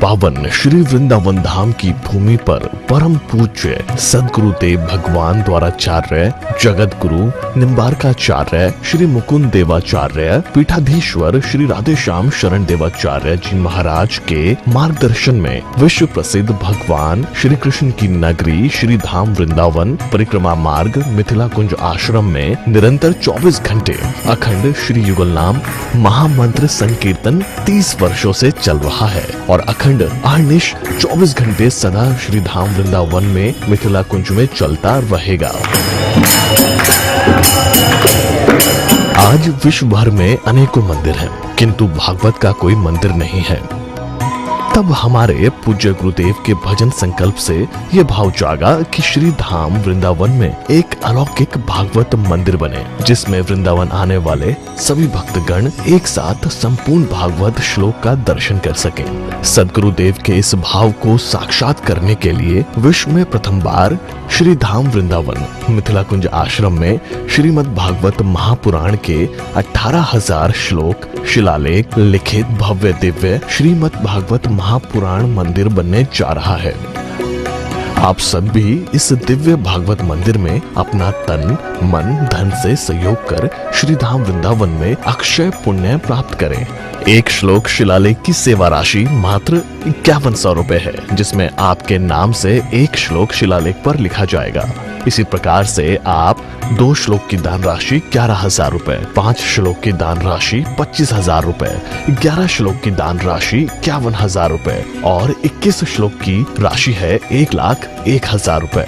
पावन श्री वृंदावन धाम की भूमि पर परम पूज्य सदगुरुदेव भगवान द्वाराचार्य जगत गुरु निम्बारकाचार्य श्री मुकुंद देवाचार्य पीठाधीश्वर श्री राधेश्याम शरण देवाचार्य जी महाराज के मार्गदर्शन में विश्व प्रसिद्ध भगवान श्री कृष्ण की नगरी श्री धाम वृंदावन परिक्रमा मार्ग मिथिला कुंज आश्रम में निरंतर 24 घंटे अखंड श्री युगल नाम महामंत्र संकीर्तन 30 वर्षों से चल रहा है और अखंड अहर्निश 24 घंटे सदा श्री धाम वृंदावन में मिथिला कुंज में चलता रहेगा। आज विश्व भर में अनेकों मंदिर हैं, किंतु भागवत का कोई मंदिर नहीं है। तब हमारे पूज्य गुरुदेव के भजन संकल्प से ये भाव जागा कि श्री धाम वृंदावन में एक अलौकिक भागवत मंदिर बने, जिसमें वृंदावन आने वाले सभी भक्तगण एक साथ संपूर्ण भागवत श्लोक का दर्शन कर सकें। सदगुरुदेव के इस भाव को साक्षात करने के लिए विश्व में प्रथम बार श्री धाम वृंदावन मिथिला कुंज आश्रम में श्रीमद् भागवत महापुराण के 18,000 श्लोक शिलालेख लिखित भव्य दिव्य श्रीमद् भागवत महापुराण मंदिर बनने जा रहा है। आप सब भी इस दिव्य भागवत मंदिर में अपना तन मन धन से सहयोग कर श्री धाम वृंदावन में अक्षय पुण्य प्राप्त करें। एक श्लोक शिलालेख की सेवा राशि मात्र 5100 रुपए है, जिसमें आपके नाम से एक श्लोक शिलालेख पर लिखा जाएगा। इसी प्रकार से आप 2 श्लोक की दान राशि 11,000 रुपए, 5 श्लोक की दान राशि 25,000 रुपए, 11 श्लोक की दान राशि 51,000 रुपए और 21 श्लोक की राशि है 1,01,000 रुपए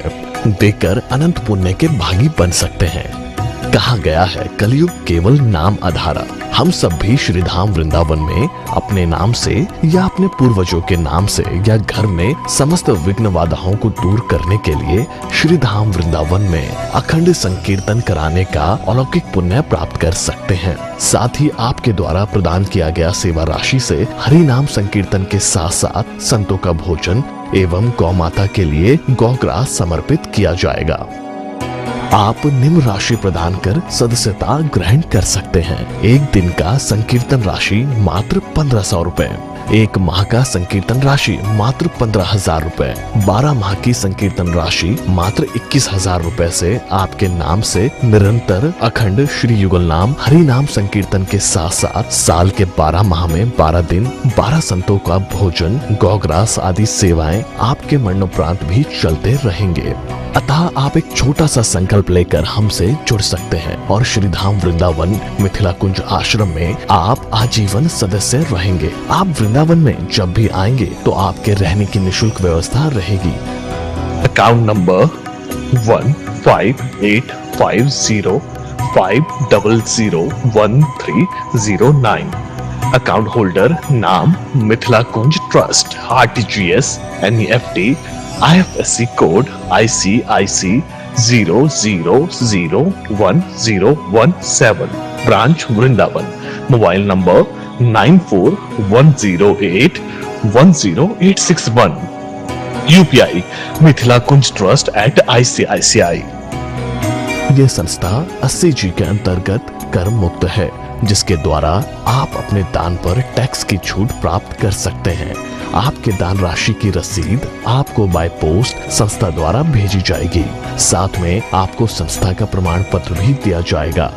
देकर अनंत पुण्य के भागी बन सकते हैं। कहा गया है कलयुग केवल नाम आधारा। हम सब भी श्री धाम वृंदावन में अपने नाम से या अपने पूर्वजों के नाम से या घर में समस्त विघ्न बाधाओं को दूर करने के लिए श्री धाम वृंदावन में अखंड संकीर्तन कराने का अलौकिक पुण्य प्राप्त कर सकते हैं। साथ ही आपके द्वारा प्रदान किया गया सेवा राशि से हरि नाम संकीर्तन के साथ साथ संतों का भोजन एवं गौ माता के लिए गौग्रास समर्पित किया जाएगा। आप निम्न राशि प्रदान कर सदस्यता ग्रहण कर सकते हैं। एक दिन का संकीर्तन राशि मात्र 1500 रुपए, एक माह का संकीर्तन राशि मात्र 15,000 रुपए, 12 माह की संकीर्तन राशि मात्र 21,000 रुपए से आपके नाम से निरंतर अखंड श्री युगल नाम हरि नाम संकीर्तन के साथ साथ साल के 12 माह में 12 दिन 12 संतों का भोजन गौग्रास आदि सेवाएं आपके मरणोपरांत भी चलते रहेंगे। अतः आप एक छोटा सा संकल्प लेकर हमसे जुड़ सकते हैं और श्री धाम वृंदावन मिथिला कुंज आश्रम में आप आजीवन सदस्य रहेंगे। आप वृंदावन में जब भी आएंगे तो आपके रहने की निशुल्क व्यवस्था रहेगी। Account number 155805001309। अकाउंट होल्डर नाम Mithila Kunj trust, RTGS, NEFT, IFSC code ICIC 00010017, branch Vrindavan. Mobile number 9410810861। UPI Mithila Kunj trust @ICICI। ये संस्था 80G के अंतर्गत कर मुक्त है, जिसके द्वारा आप अपने दान पर टैक्स की छूट प्राप्त कर सकते हैं। आपके दान राशि की रसीद आपको बाय पोस्ट संस्था द्वारा भेजी जाएगी। साथ में आपको संस्था का प्रमाण पत्र भी दिया जाएगा।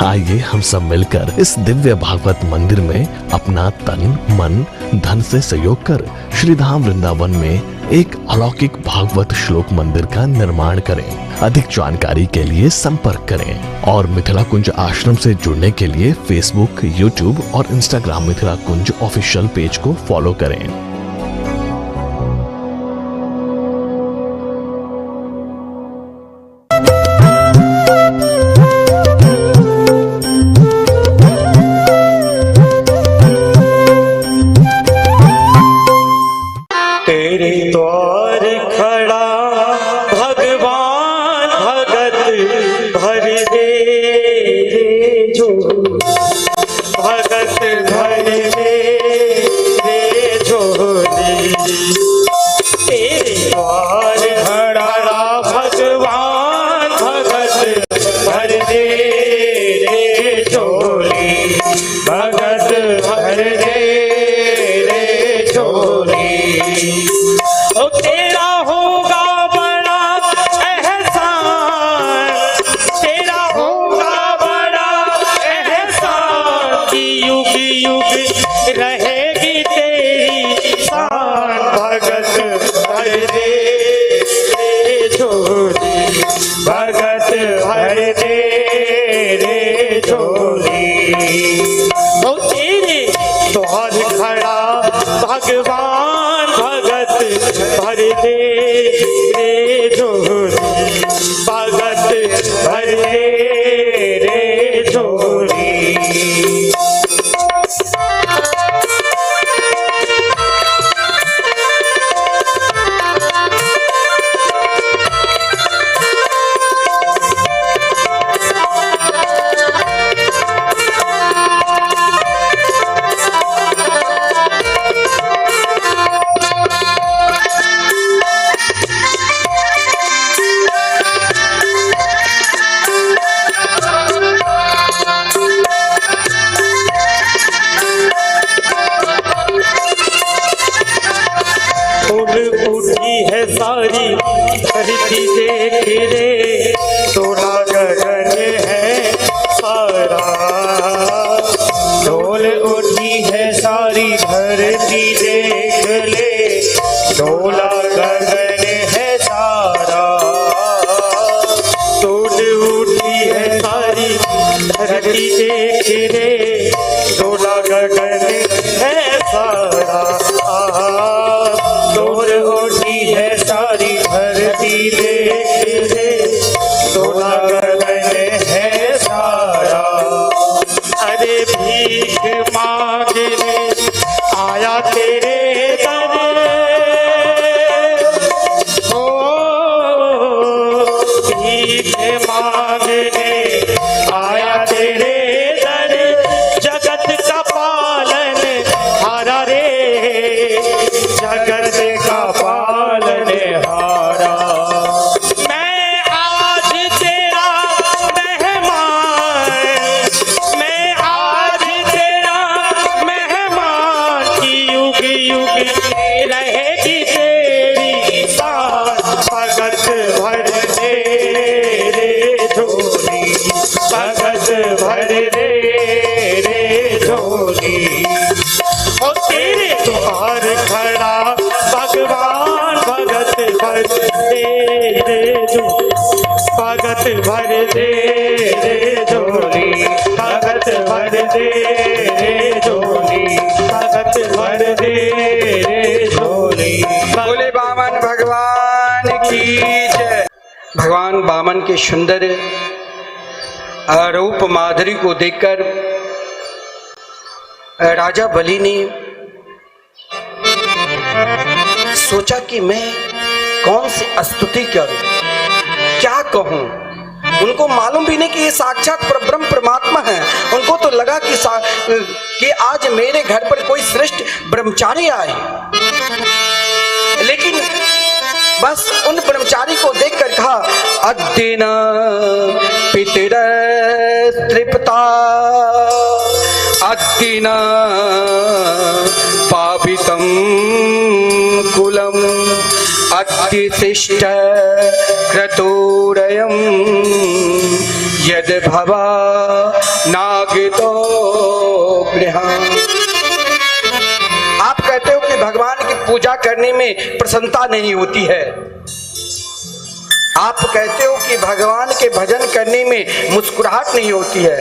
आइए हम सब मिलकर इस दिव्य भागवत मंदिर में अपना तन मन धन से सहयोग कर श्री धाम वृंदावन में एक अलौकिक भागवत श्लोक मंदिर का निर्माण करें। अधिक जानकारी के लिए संपर्क करें और मिथिला कुंज आश्रम से जुड़ने के लिए फेसबुक, यूट्यूब और इंस्टाग्राम मिथिला कुंज ऑफिशियल पेज को फॉलो करें। तेरे द्वार खड़ा भगवान भगत भर दे रे जो भगत भर दे रे झोली। तेरे द्वार खड़ा भगवान भगत भर दे रे झोली, भगत भर दे रे झोली। धरती देख रे, डोला गगन है सारा, डोल उठी है सारी धरती देख रे, डोला गगन है सारा। अरे भीख मांगने आया तेरे दर, ओ भीख मांगने आया तेरे दर, जगत का पालन हारा रे, जगत का पालन हारा। मैं आज तेरा मेहमान, मैं आज तेरा मेहमान, की युग युग रहेगी तेरी शान, भगत भर दे रे झोली, भगत भर दे रे झोली। ओ तेरे द्वार खड़ा भगवान, भगत भर दे रे झोली, भगत भर दे रे झोली, भगत भर दे रे झोली, भगत भर दे रे झोली। बोले बामन भगवान की जय। भगवान बामन के सुंदर रूप माधुरी को देखकर राजा बलि ने सोचा कि मैं कौन सी स्तुति करूं, क्या कहूं। उनको मालूम भी नहीं कि ये साक्षात परब्रह्म परमात्मा है। उनको तो लगा कि आज मेरे घर पर कोई श्रेष्ठ ब्रह्मचारी आए, लेकिन बस उन ब्रह्मचारी को देखकर कहा, अद्यना पितर तृप्ता, अद्यना पापितम कुलम, अद्यशिष्ट क्रतुरयम्, यद भवा नागितो गृहम्। आप कहते हो कि भगवान की पूजा करने में प्रसन्नता नहीं होती है, आप कहते हो कि भगवान के भजन करने में मुस्कुराहट नहीं होती है,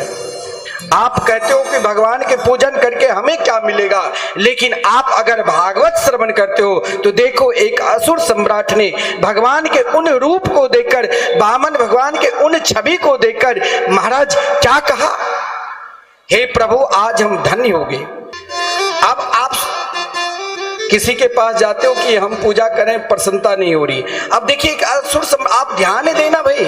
आप कहते हो कि भगवान के पूजन करके हमें क्या मिलेगा, लेकिन आप अगर भागवत श्रवण करते हो तो देखो एक असुर सम्राट ने भगवान के उन रूप को देखकर, वामन भगवान के उन छवि को देखकर महाराज क्या कहा, हे प्रभु आज हम धन्य हो गए। अब आप किसी के पास जाते हो कि हम पूजा करें, प्रसन्नता नहीं हो रही। अब देखिए असुर, आप ध्यान देना भाई,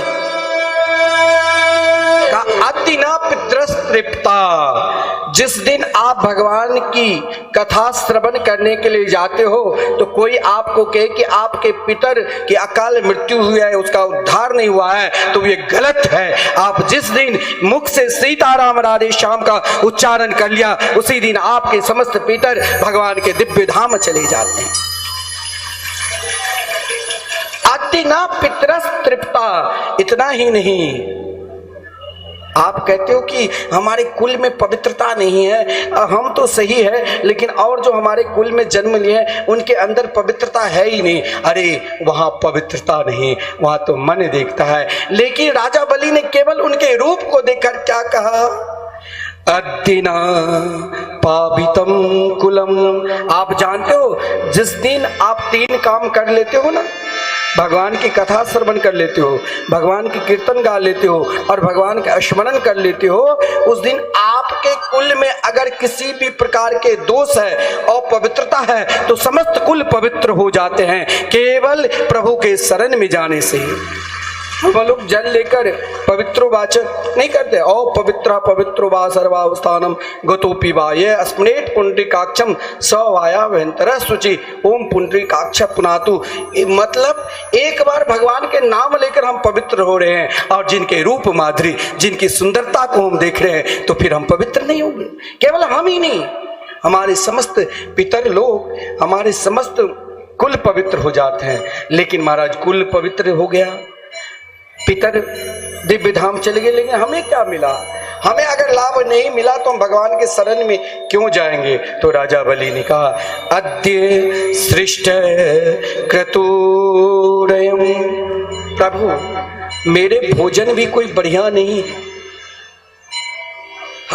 अतिना पितरस तृप्ता, जिस दिन आप भगवान की कथा श्रवण करने के लिए जाते हो तो कोई आपको कहे कि आपके पितर की अकाल मृत्यु हुई है, उसका उद्धार नहीं हुआ है, तो ये गलत है। आप जिस दिन मुख से सीताराम राधे श्याम का उच्चारण कर लिया, उसी दिन आपके समस्त पितर भगवान के दिव्य धाम चले जाते हैं। अतिना पितरस तृप्ता, इतना ही नहीं, आप कहते हो कि हमारे कुल में पवित्रता नहीं है, हम तो सही है, लेकिन और जो हमारे कुल में जन्म लिए हैं उनके अंदर पवित्रता है ही नहीं। अरे वहां पवित्रता नहीं, वहां तो मन देखता है। लेकिन राजा बलि ने केवल उनके रूप को देखकर क्या कहा, अद्यना पापितम कुलम। आप जानते हो जिस दिन आप 3 काम कर लेते हो ना, भगवान की कथा श्रवण कर लेते हो, भगवान की कीर्तन गा लेते हो और भगवान का स्मरण कर लेते हो, उस दिन आपके कुल में अगर किसी भी प्रकार के दोष है और पवित्रता है तो समस्त कुल पवित्र हो जाते हैं केवल प्रभु के शरण में जाने से। हम लोग जल लेकर पवित्रो वाचक नहीं करते, ओ पवित्र पवित्रो वा सर्वावस्थानम गतोपि वा ये स्मृत पुंडरीकाक्षम सवाया वहंतर शुचि ओम पुंडरीकाक्ष पुनातु। मतलब एक बार भगवान के नाम लेकर हम पवित्र हो रहे हैं, और जिनके रूप माधुरी, जिनकी सुंदरता को हम देख रहे हैं, तो फिर हम पवित्र नहीं होंगे। केवल हम ही नहीं, हमारे समस्त पितर लोग, हमारे समस्त कुल पवित्र हो जाते हैं। लेकिन महाराज कुल पवित्र हो गया, पितर दिव्य धाम चले गए, लेकिन हमें क्या मिला? हमें अगर लाभ नहीं मिला तो हम भगवान के शरण में क्यों जाएंगे? तो राजा बलि ने कहा, अद्य सृष्ट क्रतुरयम्, प्रभु मेरे भोजन भी कोई बढ़िया नहीं,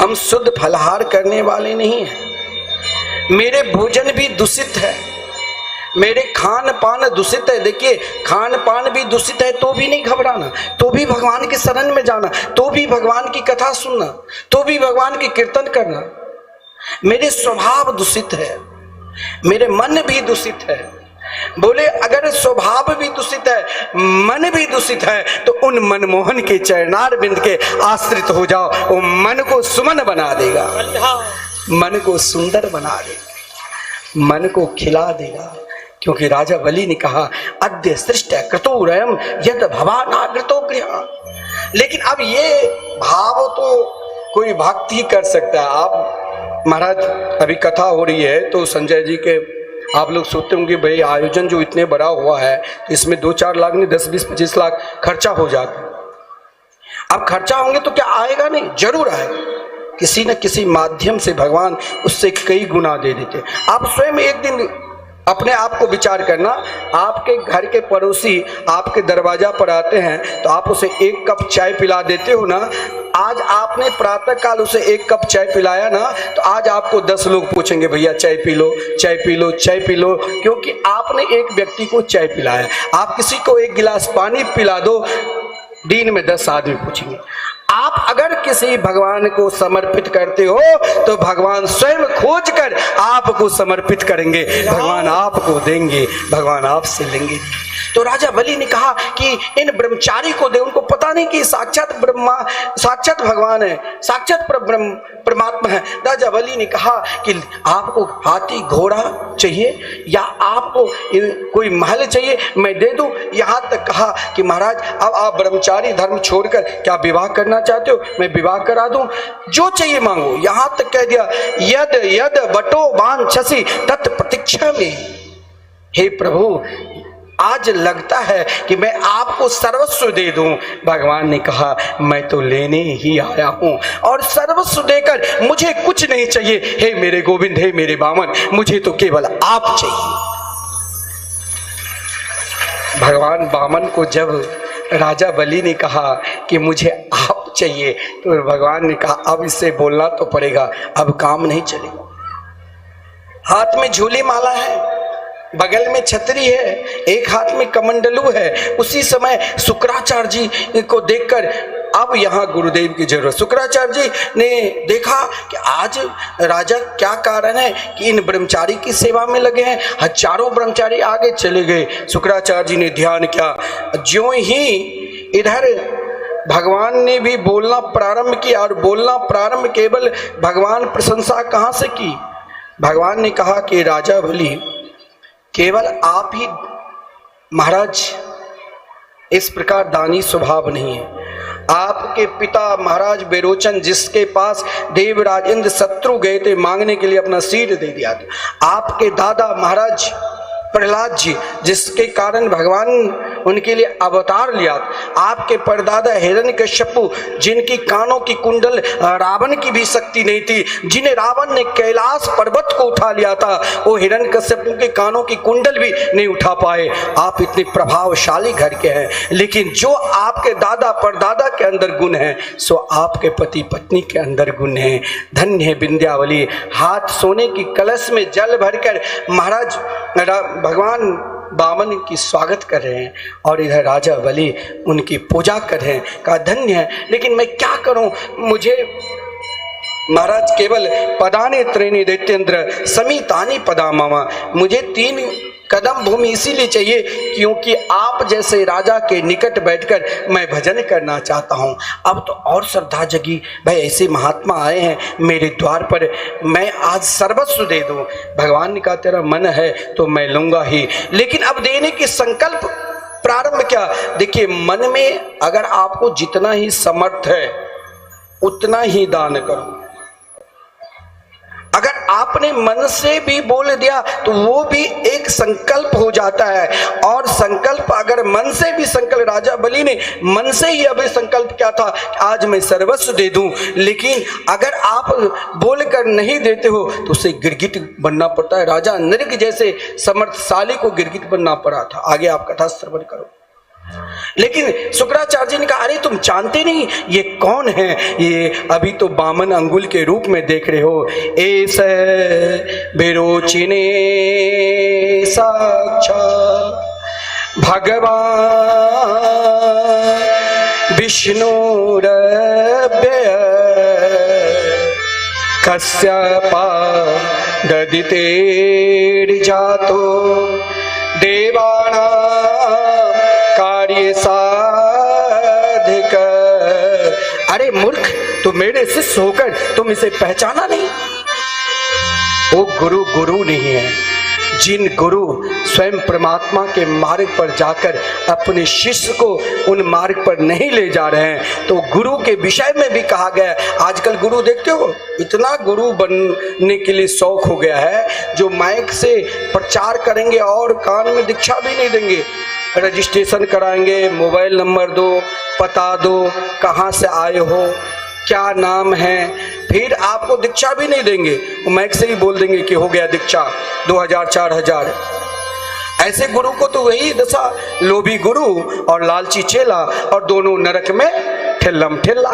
हम शुद्ध फलाहार करने वाले नहीं हैं। मेरे भोजन भी दूषित है, मेरे खान पान दूषित है। देखिए, खान पान भी दूषित है तो भी नहीं घबराना, तो भी भगवान के शरण में जाना, तो भी भगवान की कथा सुनना, तो भी भगवान की कीर्तन करना। मेरे स्वभाव दूषित है, मेरे मन भी दूषित है। बोले अगर स्वभाव भी दूषित है, मन भी दूषित है, तो उन मनमोहन के चरणार बिंद के आश्रित हो जाओ। वो मन को सुमन बना देगा, मन को सुंदर बना देगा, मन को खिला देगा। क्योंकि राजा बलि ने कहा अद्य सृष्ट कृतोरयम् यद भवानागृतो गृह। लेकिन अब ये भाव तो कोई भक्त ही कर सकता है। आप महाराज, अभी कथा हो रही है तो संजय जी के आप लोग सोचते होंगे भाई आयोजन जो इतने बड़ा हुआ है तो इसमें 2-4 लाख नहीं 10-20-25 लाख खर्चा हो जाता है। अब खर्चा होंगे तो क्या आएगा? नहीं, जरूर आएगा। किसी न किसी माध्यम से भगवान उससे कई गुना दे देते। आप स्वयं एक दिन अपने आप को विचार करना, आपके घर के पड़ोसी आपके दरवाजा पर आते हैं तो आप उसे 1 कप चाय पिला देते हो ना। आज आपने प्रातः काल उसे 1 कप चाय पिलाया ना, तो आज आपको 10 लोग पूछेंगे भैया चाय पी लो, चाय पी लो, चाय पी लो, क्योंकि आपने एक व्यक्ति को चाय पिलाया। आप किसी को 1 गिलास पानी पिला दो, दिन में 10 आदमी पूछेंगे। आप अगर किसी भगवान को समर्पित करते हो तो भगवान स्वयं खोज कर आपको समर्पित करेंगे, भगवान आपको देंगे, भगवान आपसे लेंगे। तो राजा बलि ने कहा कि इन ब्रह्मचारी को दे। उनको पता नहीं कि साक्षात ब्रह्मा, साक्षात भगवान है, साक्षात परमात्मा है। राजा बलि ने कहा कि आपको हाथी घोड़ा चाहिए या आपको कोई महल चाहिए, मैं दे दूं। यहाँ तक कहा कि महाराज अब आप ब्रह्मचारी धर्म छोड़कर क्या विवाह करना चाहते हो, मैं विवाह करा दूं, जो चाहिए मांगो। यहाँ तक कह दिया यद यद बटो वांछसि तत् प्रतीक्षा में। हे प्रभु, आज लगता है कि मैं आपको सर्वस्व दे दूं। भगवान ने कहा मैं तो लेने ही आया हूं और सर्वस्व देकर मुझे कुछ नहीं चाहिए। हे मेरे गोविंद, हे मेरे वामन, मुझे तो केवल आप चाहिए। भगवान वामन को जब राजा बलि ने कहा कि मुझे आप चाहिए तो भगवान ने कहा अब इससे बोलना तो पड़ेगा, अब काम नहीं चलेगा। हाथ में झूली माला है, बगल में छतरी है, एक हाथ में कमंडलू है। उसी समय शुक्राचार्य जी को देखकर अब यहाँ गुरुदेव की जरूरत। शुक्राचार्य जी ने देखा कि आज राजा क्या कारण है कि इन ब्रह्मचारी की सेवा में लगे हैं। हजारों ब्रह्मचारी आगे चले गए। शुक्राचार्य जी ने ध्यान किया, ज्यों ही इधर भगवान ने भी बोलना प्रारंभ किया और बोलना प्रारंभ केवल भगवान प्रशंसा कहाँ से की। भगवान ने कहा कि राजा बलि, केवल आप ही महाराज इस प्रकार दानी स्वभाव नहीं है। आपके पिता महाराज बेरोचन, जिसके पास देवराज इंद्र शत्रु गए थे मांगने के लिए, अपना सिर दे दिया था। आपके दादा महाराज प्रहलाद जी, जिसके कारण भगवान उनके लिए अवतार लिया। आपके परदादा हिरण्यकश्यपु, जिनकी कानों की कुंडल रावण की भी शक्ति नहीं थी, जिन्हें रावण ने कैलाश पर्वत को उठा लिया था, वो हिरण्यकश्यपु के कानों की कुंडल भी नहीं उठा पाए। आप इतने प्रभावशाली घर के हैं, लेकिन जो आपके दादा परदादा के अंदर गुण है सो आपके पति पत्नी के अंदर गुण है। धन्य है विंध्यावली। हाथ सोने की कलश में जल भरकर महाराज भगवान वामन की स्वागत कर रहे हैं और इधर राजा बलि उनकी पूजा कर रहे हैं। कहा धन्य है, लेकिन मैं क्या करूं, मुझे महाराज केवल पदाने त्रीणि दैत्येंद्र समीतानि पदा मामा, मुझे 3 कदम भूमि इसीलिए चाहिए क्योंकि आप जैसे राजा के निकट बैठकर मैं भजन करना चाहता हूं। अब तो और श्रद्धा जगी, भाई ऐसे महात्मा आए हैं मेरे द्वार पर, मैं आज सर्वस्व दे दूं। भगवान ने कहा तेरा मन है तो मैं लूंगा ही, लेकिन अब देने की संकल्प प्रारंभ क्या। देखिए, मन में अगर आपको जितना ही समर्थ है उतना ही दान करो। अगर आपने मन से भी बोल दिया तो वो भी एक संकल्प हो जाता है, और संकल्प अगर मन से भी संकल्प, राजा बलि ने मन से ही अभी संकल्प क्या था, आज मैं सर्वस्व दे दूं, लेकिन अगर आप बोलकर नहीं देते हो तो उसे गिरगिट बनना पड़ता है। राजा नृग जैसे समर्थशाली को गिरगिट बनना पड़ा था। आगे आप कथा श्रवण करो। लेकिन शुक्राचार्य जी ने कहा, अरे तुम जानते नहीं ये कौन है? ये अभी तो बामन अंगुल के रूप में देख रहे हो। ऐसे बेरोचिने साक्षात भगवान विष्णुरव्यय कस्यपा ददितेर्जातो देवानां कार्य साधिक। अरे मूर्ख, तुम मेरे शिष्य होकर तुम इसे पहचाना नहीं? वो गुरु गुरु नहीं है। जिन गुरु स्वयं परमात्मा के मार्ग पर जाकर अपने शिष्य को उन मार्ग पर नहीं ले जा रहे हैं, तो गुरु के विषय में भी कहा गया। आजकल गुरु देखते हो, इतना गुरु बनने के लिए शौक हो गया है, जो माइक से प्रचार करेंगे और कान में दीक्षा भी नहीं देंगे। रजिस्ट्रेशन कराएंगे, मोबाइल नंबर दो, पता दो, कहाँ से आए हो, क्या नाम है, फिर आपको दीक्षा भी नहीं देंगे। माइक से ही बोल देंगे कि हो गया दीक्षा 2000 4000। ऐसे गुरु को तो वही दशा, लोभी गुरु और लालची चेला, और दोनों नरक में ठेल्लम ठेल्ला।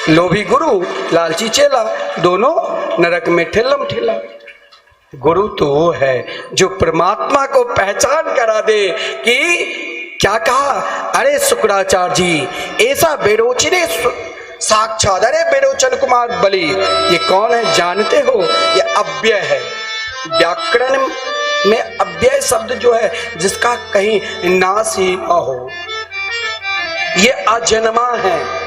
लोभी गुरु, लालची चेला, दोनों नरक में ठेल्लम ठेल्ला। गुरु तो वो है जो परमात्मा को पहचान करा दे कि क्या कहा, अरे शुक्राचार्य जी ऐसा बेरोचने साक्षात, अरे बेरोचन कुमार बलि, ये कौन है जानते हो? ये अव्यय है। व्याकरण में अव्यय शब्द जो है, जिसका कहीं नाश ही न हो, ये अजन्मा है।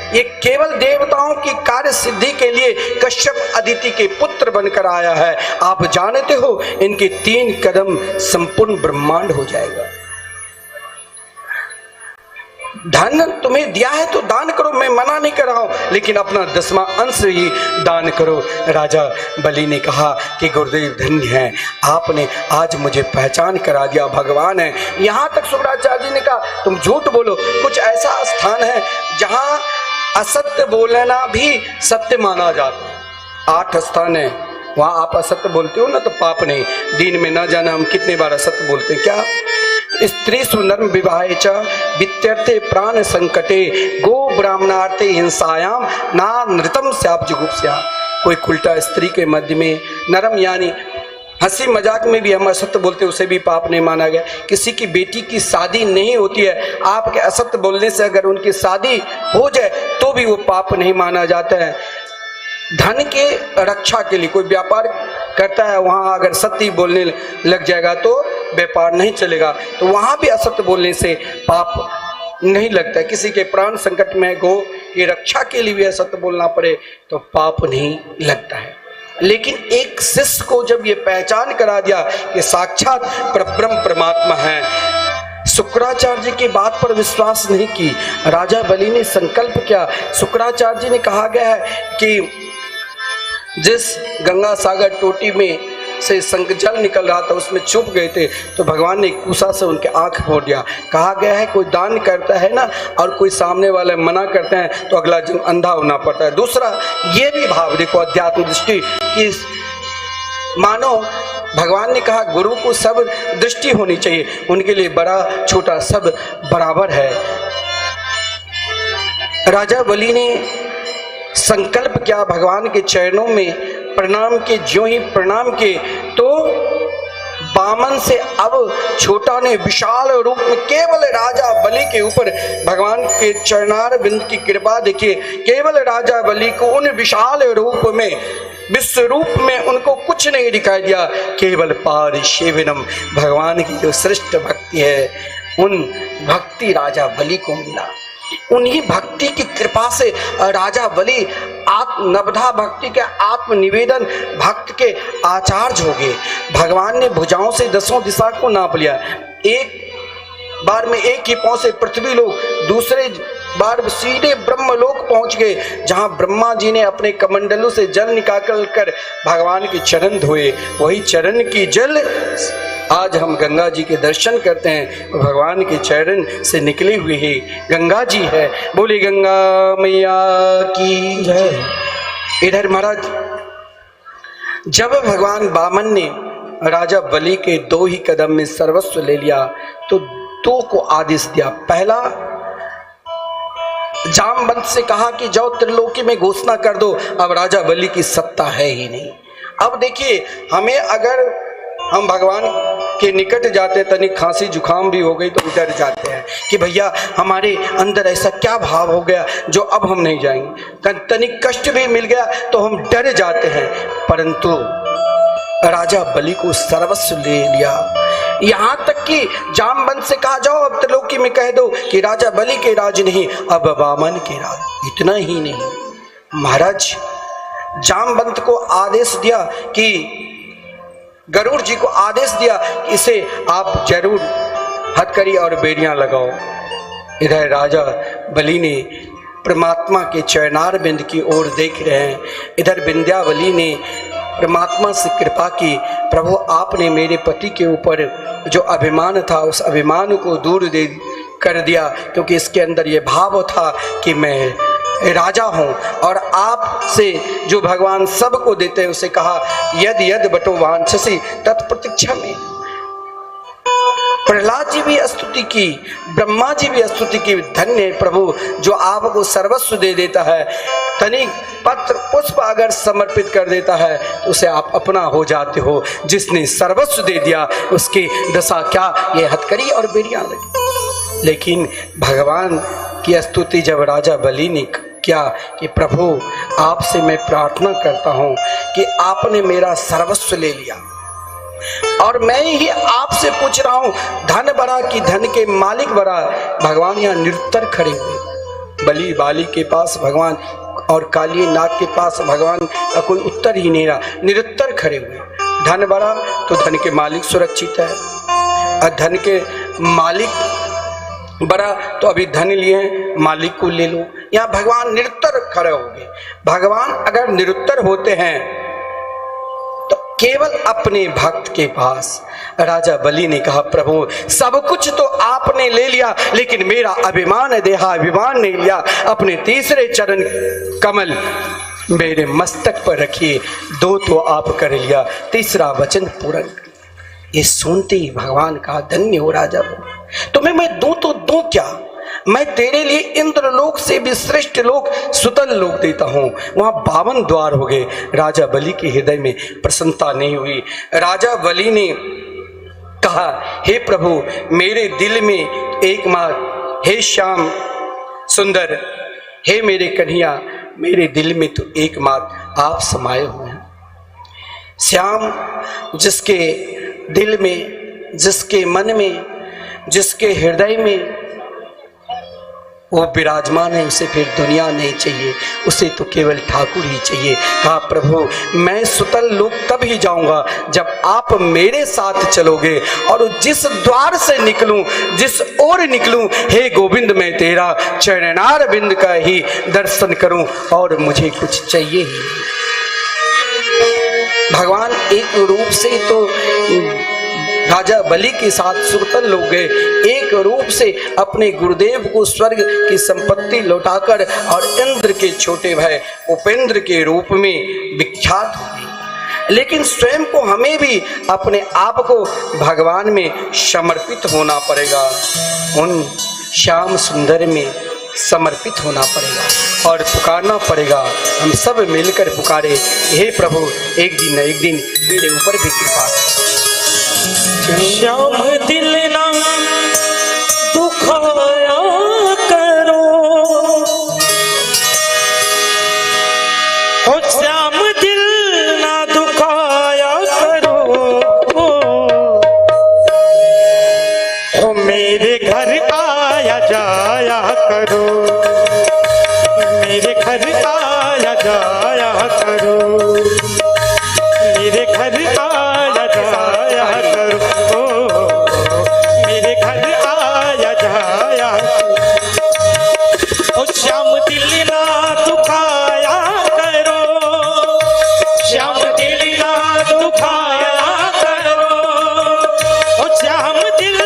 ये केवल देवताओं की कार्य सिद्धि के लिए कश्यप अदिति के पुत्र बनकर आया है। आप जानते हो, इनके 3 कदम संपूर्ण ब्रह्मांड हो जाएगा। धन तुम्हें दिया है तो दान करो, मैं मना नहीं कर रहा हूं, लेकिन अपना 10वां अंश ही दान करो। राजा बलि ने कहा कि गुरुदेव धन्य है, आपने आज मुझे पहचान करा दिया, भगवान है। यहां तक शुक्राचार्य जी ने कहा तुम झूठ बोलो, कुछ ऐसा स्थान है जहां असत्य बोलना भी सत्य माना जाता है। 8 स्थान है, वहां आप असत्य बोलते हो ना तो पाप नहीं। दिन में न जाना हम कितने बार असत्य बोलते हैं। क्या? स्त्री सुनर्म विवाहे च वित्यर्थे प्राण संकटे गो ब्राह्मणार्थे हिंसायाम ना नृतम स्याप जुगुप्स्या। कोई उल्टा स्त्री के मध्य में नरम, यानी हंसी मजाक में भी हम असत्य बोलते, उसे भी पाप नहीं माना गया। किसी की बेटी की शादी नहीं होती है, आपके असत्य बोलने से अगर उनकी शादी हो जाए तो भी वो पाप नहीं माना जाता है। धन के रक्षा के लिए कोई व्यापार करता है, वहां अगर सत्य बोलने लग जाएगा तो व्यापार नहीं चलेगा, तो वहां भी असत्य बोलने से पाप नहीं लगता है। किसी के प्राण संकट में गो की रक्षा के लिए भी असत्य बोलना पड़े तो पाप नहीं लगता है। लेकिन एक शिष्य को जब ये पहचान करा दिया कि साक्षात परब्रह्म परमात्मा है, शुक्राचार्य जी की बात पर विश्वास नहीं की। राजा बलि ने संकल्प किया। शुक्राचार्य जी ने कहा गया है कि जिस गंगा सागर टोटी में से जल निकल रहा था उसमें छुप गए थे, तो भगवान ने कुशा से उनके आंख फोड़ दिया। कहा गया है कोई दान करता है ना और कोई सामने वाले मना करते हैं तो अगला जन्म अंधा होना पड़ता है। दूसरा ये भी भाव देखो अध्यात्म दृष्टि कि मानो भगवान ने कहा गुरु को सब दृष्टि होनी चाहिए, उनके लिए बड़ा छोटा सब बराबर है। राजा बलि ने संकल्प किया, भगवान के चरणों में प्रणाम के, ज्यों ही प्रणाम के तो बामन से अब छोटा ने विशाल रूप में केवल राजा बलि के ऊपर भगवान के चरणार बिंद की कृपा देखिए। केवल राजा बलि को उन विशाल रूप में, विश्व रूप में उनको कुछ नहीं दिखाई दिया, केवल पारिसेवनम भगवान की जो श्रेष्ठ भक्ति है उन भक्ति राजा बलि को मिला। उन्हीं भक्ति की कृपा से राजा बलि नवधा भक्ति के आत्मनिवेदन भक्त के आचार्य हो गए। भगवान ने भुजाओं से 10 दिशा को नाप लिया। एक बार में एक ही पांव से पृथ्वी लोक, दूसरे बार सीधे ब्रह्मलोक पहुंच गए, जहां ब्रह्मा जी ने अपने कमंडलों से जल निकाल कर भगवान के चरण धोए। वही चरण की जल आज हम गंगा जी के दर्शन करते हैं, भगवान के चरण से निकली हुई ही गंगा जी है। बोली गंगा मैया की जय। इधर महाराज जब भगवान बामन ने राजा बलि के 2 ही कदम में सर्वस्व ले लिया तो दूतों को आदेश दिया। पहला, जामवंत से कहा कि जाओ त्रिलोकी में घोषणा कर दो, अब राजा बलि की सत्ता है ही नहीं। अब देखिए, हमें अगर हम भगवान के निकट जाते, तनिक खांसी जुकाम भी हो गई तो डर जाते हैं कि भैया हमारे अंदर ऐसा क्या भाव हो गया जो अब हम नहीं जाएंगे। तनिक कष्ट भी मिल गया तो हम डर जाते हैं, परंतु राजा बलि को सर्वस्व ले लिया। यहां तक कि जामवंत से कहा जाओ अब त्रिलोकी में कह दो कि राजा बलि के राज नहीं, अब वामन के राज। इतना ही नहीं, महाराज जामवंत को आदेश दिया कि गरुड़ जी को आदेश दिया कि इसे आप जरूर हथकड़ी और बेड़ियां लगाओ। इधर राजा बलि ने परमात्मा के चरणार बिंद की ओर देख रहे हैं। इधर विंध्यावली ने परमात्मा से कृपा की, प्रभु आपने मेरे पति के ऊपर जो अभिमान था उस अभिमान को दूर दे कर दिया, क्योंकि इसके अंदर ये भाव था कि मैं राजा हूँ और आपसे जो भगवान सबको देते हैं उसे कहा यद यद बटो वांछसी तत्प्रतीक्षा में। प्रहलाद जी भी स्तुति की, ब्रह्मा जी भी स्तुति की, धन्य प्रभु जो आपको सर्वस्व दे देता है, तनिक पत्र पुष्प अगर समर्पित कर देता है तो उसे आप अपना हो जाते हो। जिसने सर्वस्व दे दिया उसकी दशा क्या, ये हथकड़ी और बेड़ियां लगी। लेकिन भगवान की स्तुति जब राजा बलि ने किया कि प्रभु आपसे मैं प्रार्थना करता हूँ कि आपने मेरा सर्वस्व ले लिया और मैं ही आपसे पूछ रहा हूं, धन बड़ा कि धन के मालिक बड़ा। भगवान यहाँ निरुत्तर खड़े हुए, बलि बाली के पास भगवान और काली नाग के पास भगवान का कोई उत्तर ही नहीं रहा, निरुत्तर खड़े हुए। धन बड़ा तो धन के मालिक सुरक्षित है, और धन के मालिक बड़ा तो अभी धन लिए मालिक को ले लो। यहाँ भगवान निरुत्तर खड़े हो गए। भगवान अगर निरुत्तर होते हैं केवल अपने भक्त के पास। राजा बलि ने कहा प्रभु सब कुछ तो आपने ले लिया, लेकिन मेरा अभिमान देहाभिमान नहीं लिया। अपने तीसरे चरण कमल मेरे मस्तक पर रखिए, दो तो आप कर लिया, तीसरा वचन पूर्ण। ये सुनते ही भगवान कहा धन्य हो राजा बलि, तुम्हें मैं दूं तो दूं क्या, मैं तेरे लिए इंद्रलोक से भी श्रेष्ठ लोक सुतल लोक देता हूं। वहां 52 द्वार हो गए। राजा बलि के हृदय में प्रसन्नता नहीं हुई। राजा बलि ने कहा हे प्रभु मेरे दिल में एकमात्र, हे श्याम सुंदर, हे मेरे कन्हैया, मेरे दिल में तो एकमात्र आप समाये हुए हैं। श्याम जिसके दिल में, जिसके मन में, जिसके हृदय में वो विराजमान है, उसे फिर दुनिया नहीं चाहिए, उसे तो केवल ठाकुर ही चाहिए। कहा प्रभु मैं सुतल लोक तब ही जाऊंगा जब आप मेरे साथ चलोगे, और जिस द्वार से निकलूं, जिस ओर निकलूं, हे गोविंद मैं तेरा चरणार बिंद का ही दर्शन करूं, और मुझे कुछ चाहिए ही। भगवान एक रूप से तो राजा बलि के साथ सुरतल लोग गए, एक रूप से अपने गुरुदेव को स्वर्ग की संपत्ति लौटाकर और इंद्र के छोटे भाई उपेंद्र के रूप में विख्यात हो गए। लेकिन स्वयं को हमें भी अपने आप को भगवान में समर्पित होना पड़ेगा, उन श्याम सुंदर में समर्पित होना पड़ेगा और पुकारना पड़ेगा। हम सब मिलकर पुकारे हे प्रभु एक दिन न एक दिन मेरे ऊपर भी कृपा। श्याम दिल ना दुखाया करो, ओ श्याम दिल ना दुखाया करो, ओ मेरे घर आया जाया करो, मेरे घर आया जाया करो, मेरे घर आया जाया करो, मेरे घर आया जाया। ओ श्याम दिल ना दुखाया करो, श्याम दिल ना दुखाया करो, ओ श्याम दिल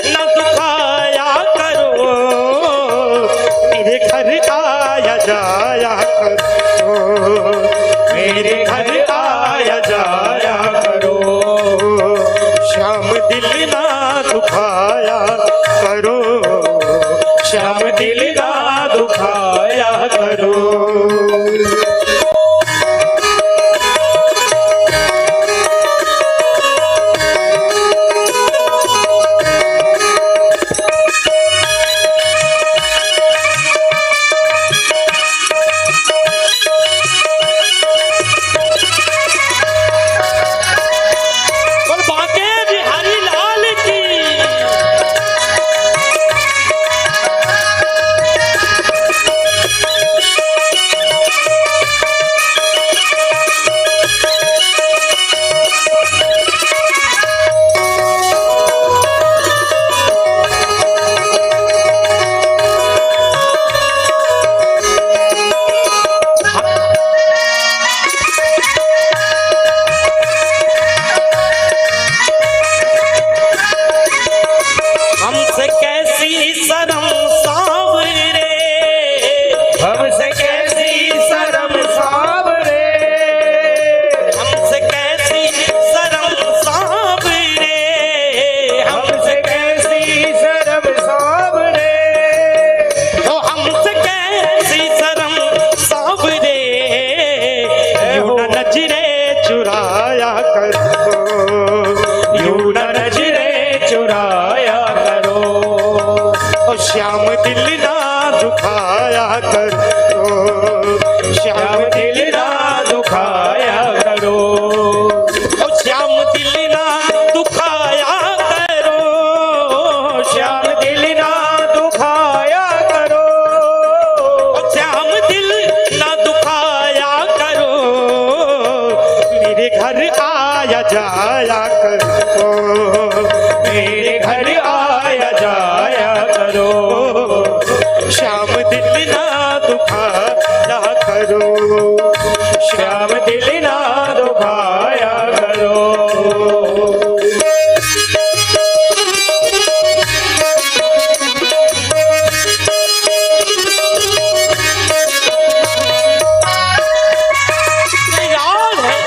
ना दुखाया करो, मेरे घर आया जाया करो, मेरे घर दुखाया करो, यूं न नजरे चुराया करो, ओ श्याम दिल ना दुखाया करो, श्याम दिल ना दुखाया करो, ओ श्याम दिल ना दुखाया करो, श्याम दिल ना दुखाया करो, ओ श्याम दिल ना दुखाया करो, मेरे घर आया जाया करो, मेरे घर आया जाया करो, श्याम दिल ना दुखाया करो, श्याम दिल ना दुखाया करो। याद है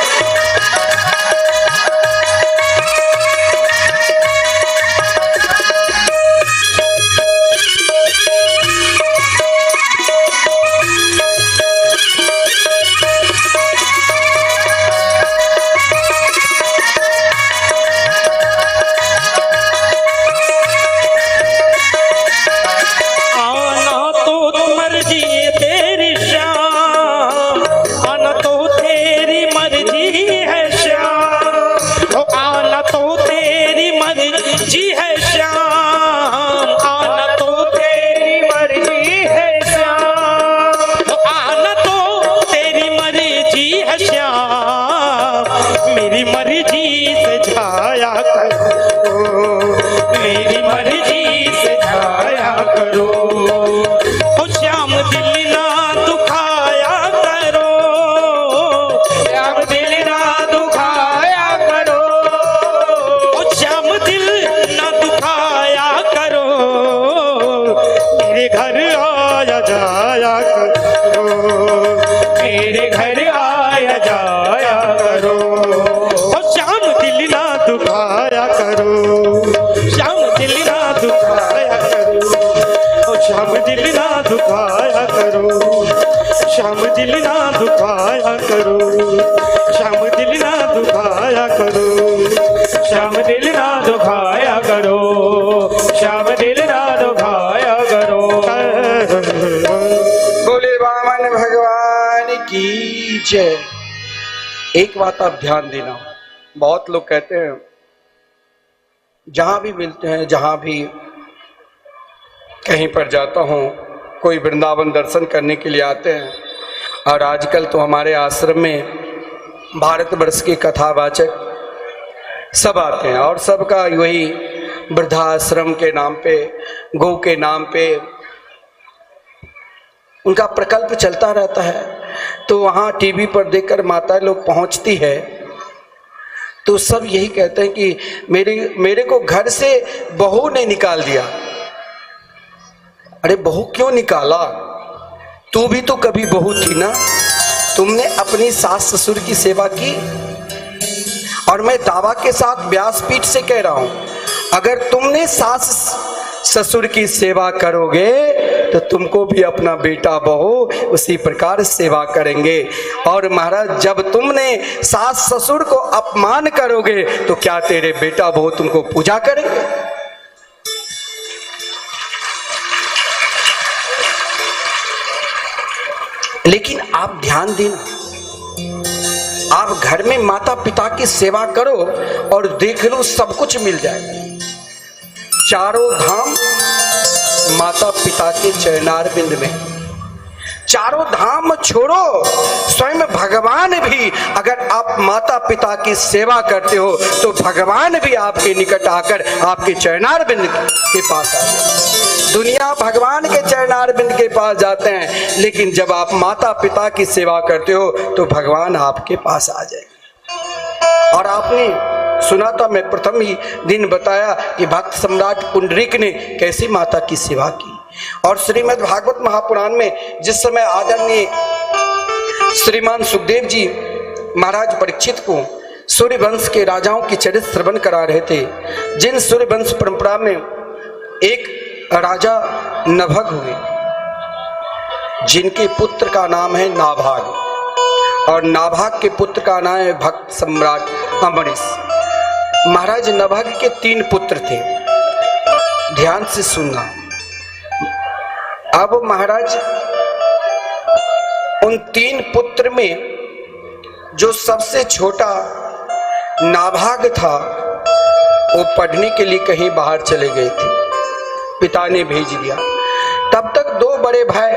आना तो मर्जी तेरी श्याम, आना तो तेरी मर्जी है श्याम, ओ आना तो तेरी मर्जी है श्याम, आना तो तेरी मर्जी है श्याम, ओ आना तो तेरी मर्जी है श्याम, मेरी मर्जी से जाया करो, मेरी मर्जी से जाया करो, ओ श्याम दिल ना दुखाया करो, श्याम दिल ना दुखाया करो, ओ श्याम दिल ना दुखाया करो, मेरे घर आया जाया करो, मेरे घर आया जाया करो, ओ श्याम दिल ना दुखाया करो, श्याम दिल ना दुखाया करो, ओ श्याम दिल ना दुखाया करो, श्याम दिल ना दुखाया करो, श्याम दिल ना दुखाया करो, श्याम दिल ना दुखाया करो, श्याम दिल ना दुखाया करो। बोले वामन भगवान की जय। एक बात आप ध्यान देना, बहुत लोग कहते हैं जहां भी मिलते हैं, जहां भी कहीं पर जाता हूं, कोई वृंदावन दर्शन करने के लिए आते हैं, और आजकल तो हमारे आश्रम में भारतवर्ष के कथावाचक सब आते हैं, और सबका वही वृद्धाश्रम के नाम पे, गौ के नाम पे उनका प्रकल्प चलता रहता है। तो वहाँ टीवी पर देखकर माता लोग पहुँचती है तो सब यही कहते हैं कि मेरे को घर से बहू ने निकाल दिया। अरे बहू क्यों निकाला? तू भी तो कभी बहू थी ना, तुमने अपनी सास ससुर की सेवा की। और मैं दावा के साथ व्यासपीठ से कह रहा हूं, अगर तुमने सास ससुर की सेवा करोगे तो तुमको भी अपना बेटा बहू उसी प्रकार सेवा करेंगे। और महाराज, जब तुमने सास ससुर को अपमान करोगे तो क्या तेरे बेटा बहू तुमको पूजा करेंगे? लेकिन आप ध्यान देना, आप घर में माता पिता की सेवा करो और देख लो सब कुछ मिल जाएगा। चारों धाम माता पिता के चरणारविंद में। चारों धाम छोड़ो, स्वयं भगवान भी, अगर आप माता पिता की सेवा करते हो तो भगवान भी आपके निकट आकर आपके चरणारविंद के पास आते। दुनिया भगवान के चरणारविंद के पास जाते हैं, लेकिन जब आप माता पिता की सेवा करते हो तो भगवान आपके पास आ जाएंगे। और आपने सुना था, मैं प्रथम ही दिन बताया कि भक्त सम्राट पुंडरीक ने कैसी माता की सेवा की। और श्रीमद् भागवत महापुराण में जिस समय आदरणीय श्रीमान सुखदेव जी महाराज परीक्षित को सूर्यवंश के राजाओं की चरित्र श्रवण करा रहे थे, जिन सूर्यवंश परंपरा में एक राजा नभग हुए जिनके पुत्र का नाम है नाभाग, और नाभाग के पुत्र का नाम है भक्त सम्राट अम्बरीश। महाराज नाभाग के 3 पुत्र थे, ध्यान से सुनना। अब महाराज उन 3 पुत्र में जो सबसे छोटा नाभाग था वो पढ़ने के लिए कहीं बाहर चले गए थे, पिता ने भेज दिया। तब तक 2 बड़े भाई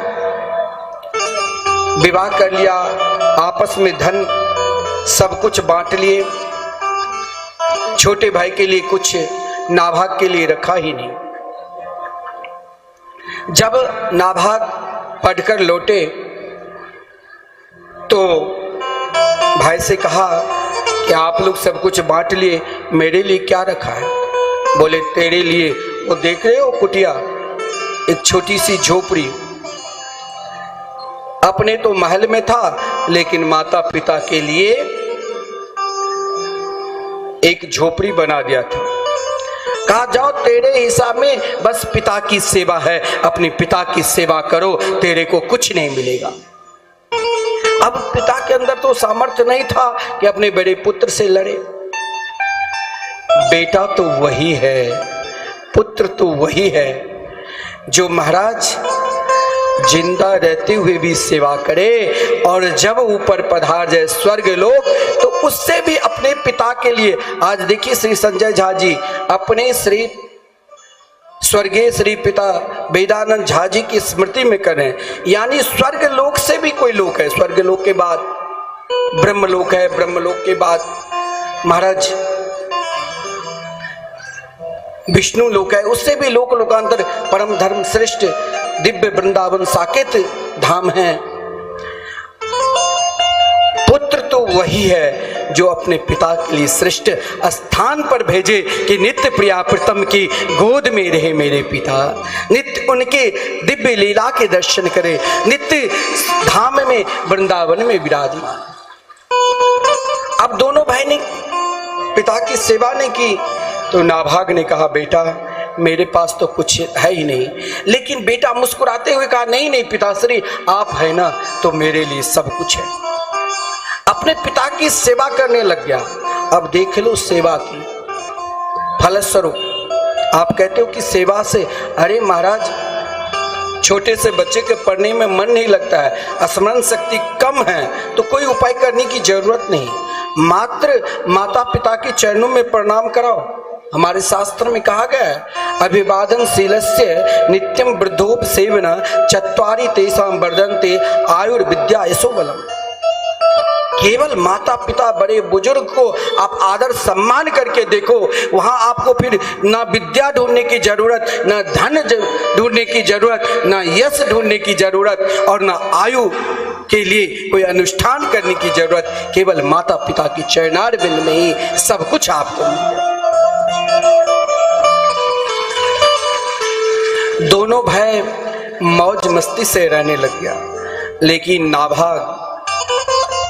विवाह कर लिया, आपस में धन सब कुछ बांट लिए। छोटे भाई के लिए कुछ नाभाग के लिए रखा ही नहीं। जब नाभाग पढ़कर लौटे तो भाई से कहा कि आप लोग सब कुछ बांट लिए, मेरे लिए क्या रखा है? बोले तेरे लिए वो देख रहे हो कुटिया, एक छोटी सी झोपड़ी, अपने तो महल में था लेकिन माता पिता के लिए एक झोपड़ी बना दिया था। कहा जाओ तेरे हिसाब में बस पिता की सेवा है, अपने पिता की सेवा करो, तेरे को कुछ नहीं मिलेगा। अब पिता के अंदर तो सामर्थ्य नहीं था कि अपने बड़े पुत्र से लड़े। बेटा तो वही है, पुत्र तो वही है जो महाराज जिंदा रहते हुए भी सेवा करे और जब ऊपर पधार जाए स्वर्ग लोक तो उससे भी अपने पिता के लिए। आज देखिए श्री संजय झा जी अपने श्री स्वर्गीय श्री पिता वेदानंद झा जी की स्मृति में करें, यानी स्वर्ग लोक से भी कोई लोक है, स्वर्ग लोक के बाद ब्रह्मलोक है, ब्रह्मलोक के बाद महाराज विष्णु लोक है, उससे भी लोक लोकांतर परम धर्म श्रेष्ठ दिव्य वृंदावन साकेत धाम है। पुत्र तो वही है जो अपने पिता के लिए श्रेष्ठ स्थान पर भेजे कि नित्य प्रिया प्रीतम की गोद में रहे मेरे पिता, नित्य उनके दिव्य लीला के दर्शन करे, नित्य धाम में वृंदावन में विराजमान। अब दोनों भाई ने पिता की सेवा ने की तो नाभाग ने कहा बेटा मेरे पास तो कुछ है ही नहीं, लेकिन बेटा मुस्कुराते हुए कहा नहीं नहीं पिताश्री आप है ना तो मेरे लिए सब कुछ है। अपने पिता की सेवा करने लग गया। अब देख लो सेवा की फलस्वरूप। आप कहते हो कि सेवा से, अरे महाराज छोटे से बच्चे के पढ़ने में मन नहीं लगता है, स्मरण शक्ति कम है, तो कोई उपाय करने की जरूरत नहीं, मात्र माता पिता के चरणों में प्रणाम कराओ। हमारे शास्त्र में कहा गया है अभिवादन शीलस्य नित्यम वृद्धोप सेवन चत्वारि तेषां वर्धन्ते आयुर्विद्या यशो बलम। केवल माता पिता बड़े बुजुर्ग को आप आदर सम्मान करके देखो, वहां आपको फिर ना विद्या ढूंढने की जरूरत, ना धन ढूंढने की जरूरत, ना यश ढूंढने की जरूरत और ना आयु के लिए कोई अनुष्ठान करने की जरूरत। केवल माता पिता की चरणार बिंद में ही सब कुछ आपको मिलेगा। दोनों भाई मौज मस्ती से रहने लग गया, लेकिन नाभाग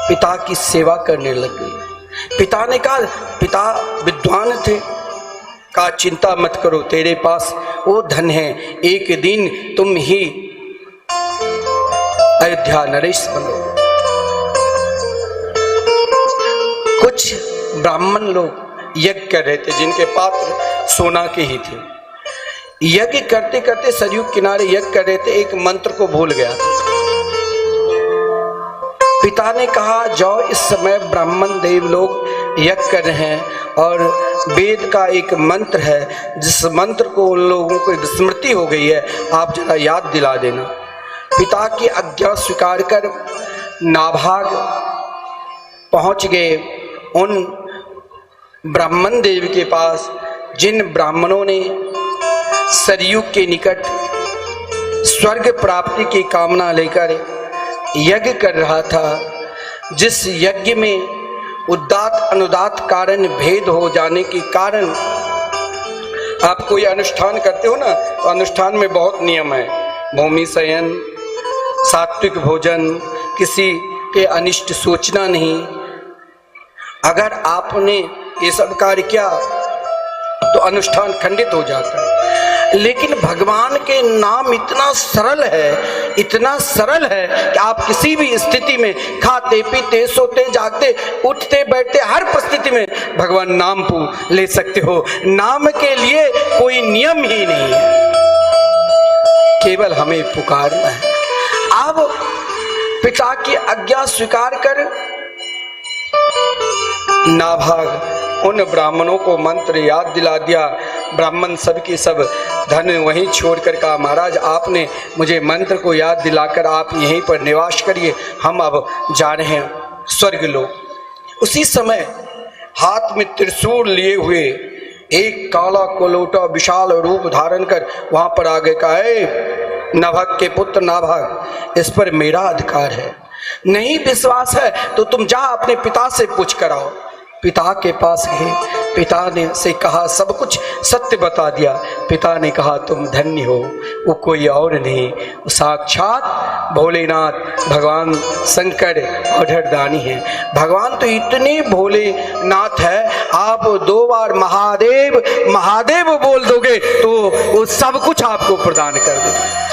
पिता की सेवा करने लग गई। पिता ने कहा, पिता विद्वान थे, कहा चिंता मत करो तेरे पास वो धन है, एक दिन तुम ही अयोध्या नरेश बनो। कुछ ब्राह्मण लोग यज्ञ कर रहे थे जिनके पात्र सोना के ही थे। यज्ञ करते करते सरयू किनारे यज्ञ कर रहे थे, एक मंत्र को भूल गया। पिता ने कहा जाओ इस समय ब्राह्मण देव लोग यज्ञ कर रहे हैं और वेद का एक मंत्र है जिस मंत्र को उन लोगों को स्मृति हो गई है, आप जरा याद दिला देना। पिता की आज्ञा स्वीकार कर नाभाग पहुंच गए उन ब्राह्मण देव के पास जिन ब्राह्मणों ने सरयू के निकट स्वर्ग प्राप्ति की कामना लेकर यज्ञ कर रहा था, जिस यज्ञ में उदात अनुदात कारण भेद हो जाने के कारण, आप कोई अनुष्ठान करते हो ना तो अनुष्ठान में बहुत नियम है, भूमि शयन, सात्विक भोजन, किसी के अनिष्ट सोचना नहीं। अगर आपने ये सब कार्य किया तो अनुष्ठान खंडित हो जाता है। लेकिन भगवान के नाम इतना सरल है कि आप किसी भी स्थिति में खाते पीते सोते जागते उठते बैठते हर परिस्थिति में भगवान नाम को ले सकते हो। नाम के लिए कोई नियम ही नहीं है, केवल हमें पुकारना है। अब पिता की आज्ञा स्वीकार कर नाभाग उन ब्राह्मणों को मंत्र याद दिला दिया। ब्राह्मण सब की सब धन वहीं छोड़कर कहा, महाराज आपने मुझे मंत्र को याद दिलाकर आप यहीं पर निवास करिए, हम अब जा रहे हैं स्वर्गलोक। उसी समय हाथ में त्रिशूल लिए हुए एक काला कोलोटा विशाल रूप धारण कर वहां पर आगे कहा, नाभाग के पुत्र नाभाग, इस पर मेरा अधिकार है, नहीं विश्वास है तो तुम जा अपने पिता से पूछ कर आओ। पिता के पास गए, पिता ने से कहा, सब कुछ सत्य बता दिया। पिता ने कहा, तुम धन्य हो, वो कोई और नहीं, वो साक्षात भोलेनाथ भगवान शंकर अढरदानी है। भगवान तो इतने भोलेनाथ है, आप 2 बार महादेव महादेव बोल दोगे तो वो सब कुछ आपको प्रदान कर देगा।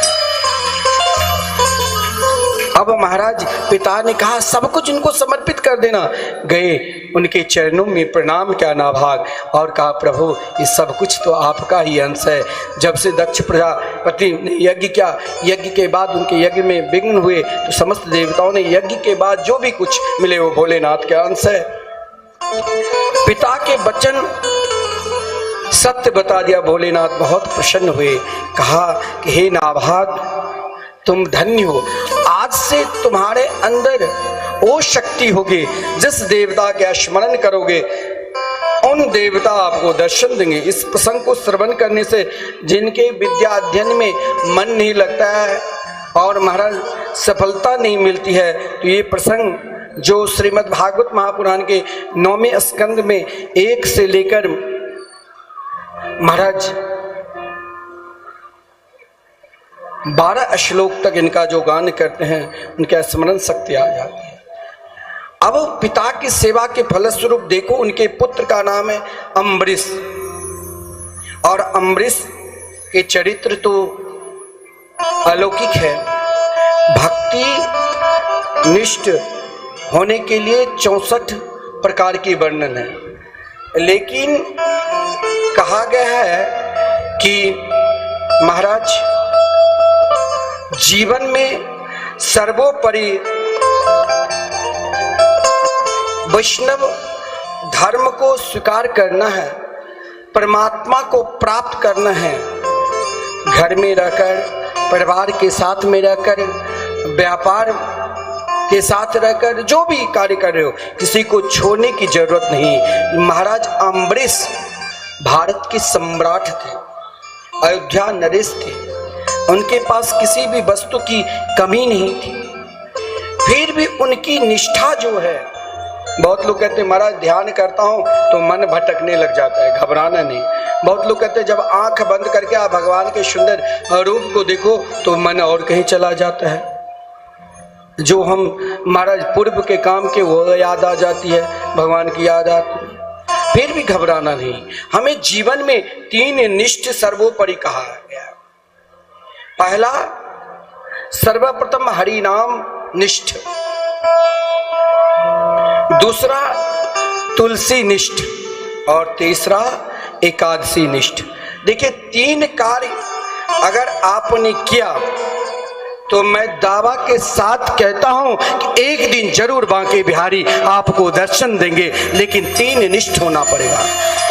अब महाराज पिता ने कहा, सब कुछ इनको समर्पित कर देना। गए उनके चरणों में प्रणाम किया नाभाग और कहा, प्रभु ये सब कुछ तो आपका ही अंश है। जब से दक्ष प्रजापति ने यज्ञ किया, यज्ञ के बाद उनके यज्ञ में विघ्न हुए तो समस्त देवताओं ने यज्ञ के बाद जो भी कुछ मिले वो भोलेनाथ के अंश है। पिता के वचन सत्य बता दिया। भोलेनाथ बहुत प्रसन्न हुए, कहा कि हे नाभाग तुम धन्य हो, आज से तुम्हारे अंदर वो शक्ति होगी, जिस देवता का स्मरण करोगे उन देवता आपको दर्शन देंगे। इस प्रसंग को श्रवण करने से जिनके विद्या अध्ययन में मन नहीं लगता है और महाराज सफलता नहीं मिलती है, तो ये प्रसंग जो श्रीमद् भागवत महापुराण के 9वें स्कंद में 1 से लेकर महाराज 12 श्लोक तक इनका जो गान करते हैं उनका स्मरण शक्ति आ जाती है। अब पिता की सेवा के फलस्वरूप देखो, उनके पुत्र का नाम है अम्बरीश, और अम्बरीश के चरित्र तो अलौकिक है। भक्ति निष्ठ होने के लिए 64 प्रकार की वर्णन है, लेकिन कहा गया है कि महाराज जीवन में सर्वोपरि वैष्णव धर्म को स्वीकार करना है, परमात्मा को प्राप्त करना है। घर में रहकर, परिवार के साथ में रहकर, व्यापार के साथ रहकर जो भी कार्य कर रहे हो, किसी को छोड़ने की जरूरत नहीं। महाराज अम्बरीश भारत के सम्राट थे, अयोध्या नरेश थे, उनके पास किसी भी वस्तु की कमी नहीं थी, फिर भी उनकी निष्ठा जो है, बहुत लोग कहते हैं महाराज ध्यान करता हूं तो मन भटकने लग जाता है, घबराना नहीं। बहुत लोग कहते हैं जब आंख बंद करके आप भगवान के सुंदर रूप को देखो तो मन और कहीं चला जाता है। जो हम महाराज पूर्व के काम के वो याद आ जाती है, भगवान की याद आती है, फिर भी घबराना नहीं। हमें जीवन में 3 निष्ठ सर्वोपरि कहा गया। पहला सर्वप्रथम हरि नाम निष्ठ, दूसरा तुलसी निष्ठ और तीसरा एकादशी निष्ठ। देखिए 3 कार्य अगर आपने किया तो मैं दावा के साथ कहता हूं कि एक दिन जरूर बांके बिहारी आपको दर्शन देंगे, लेकिन 3 निष्ठ होना पड़ेगा।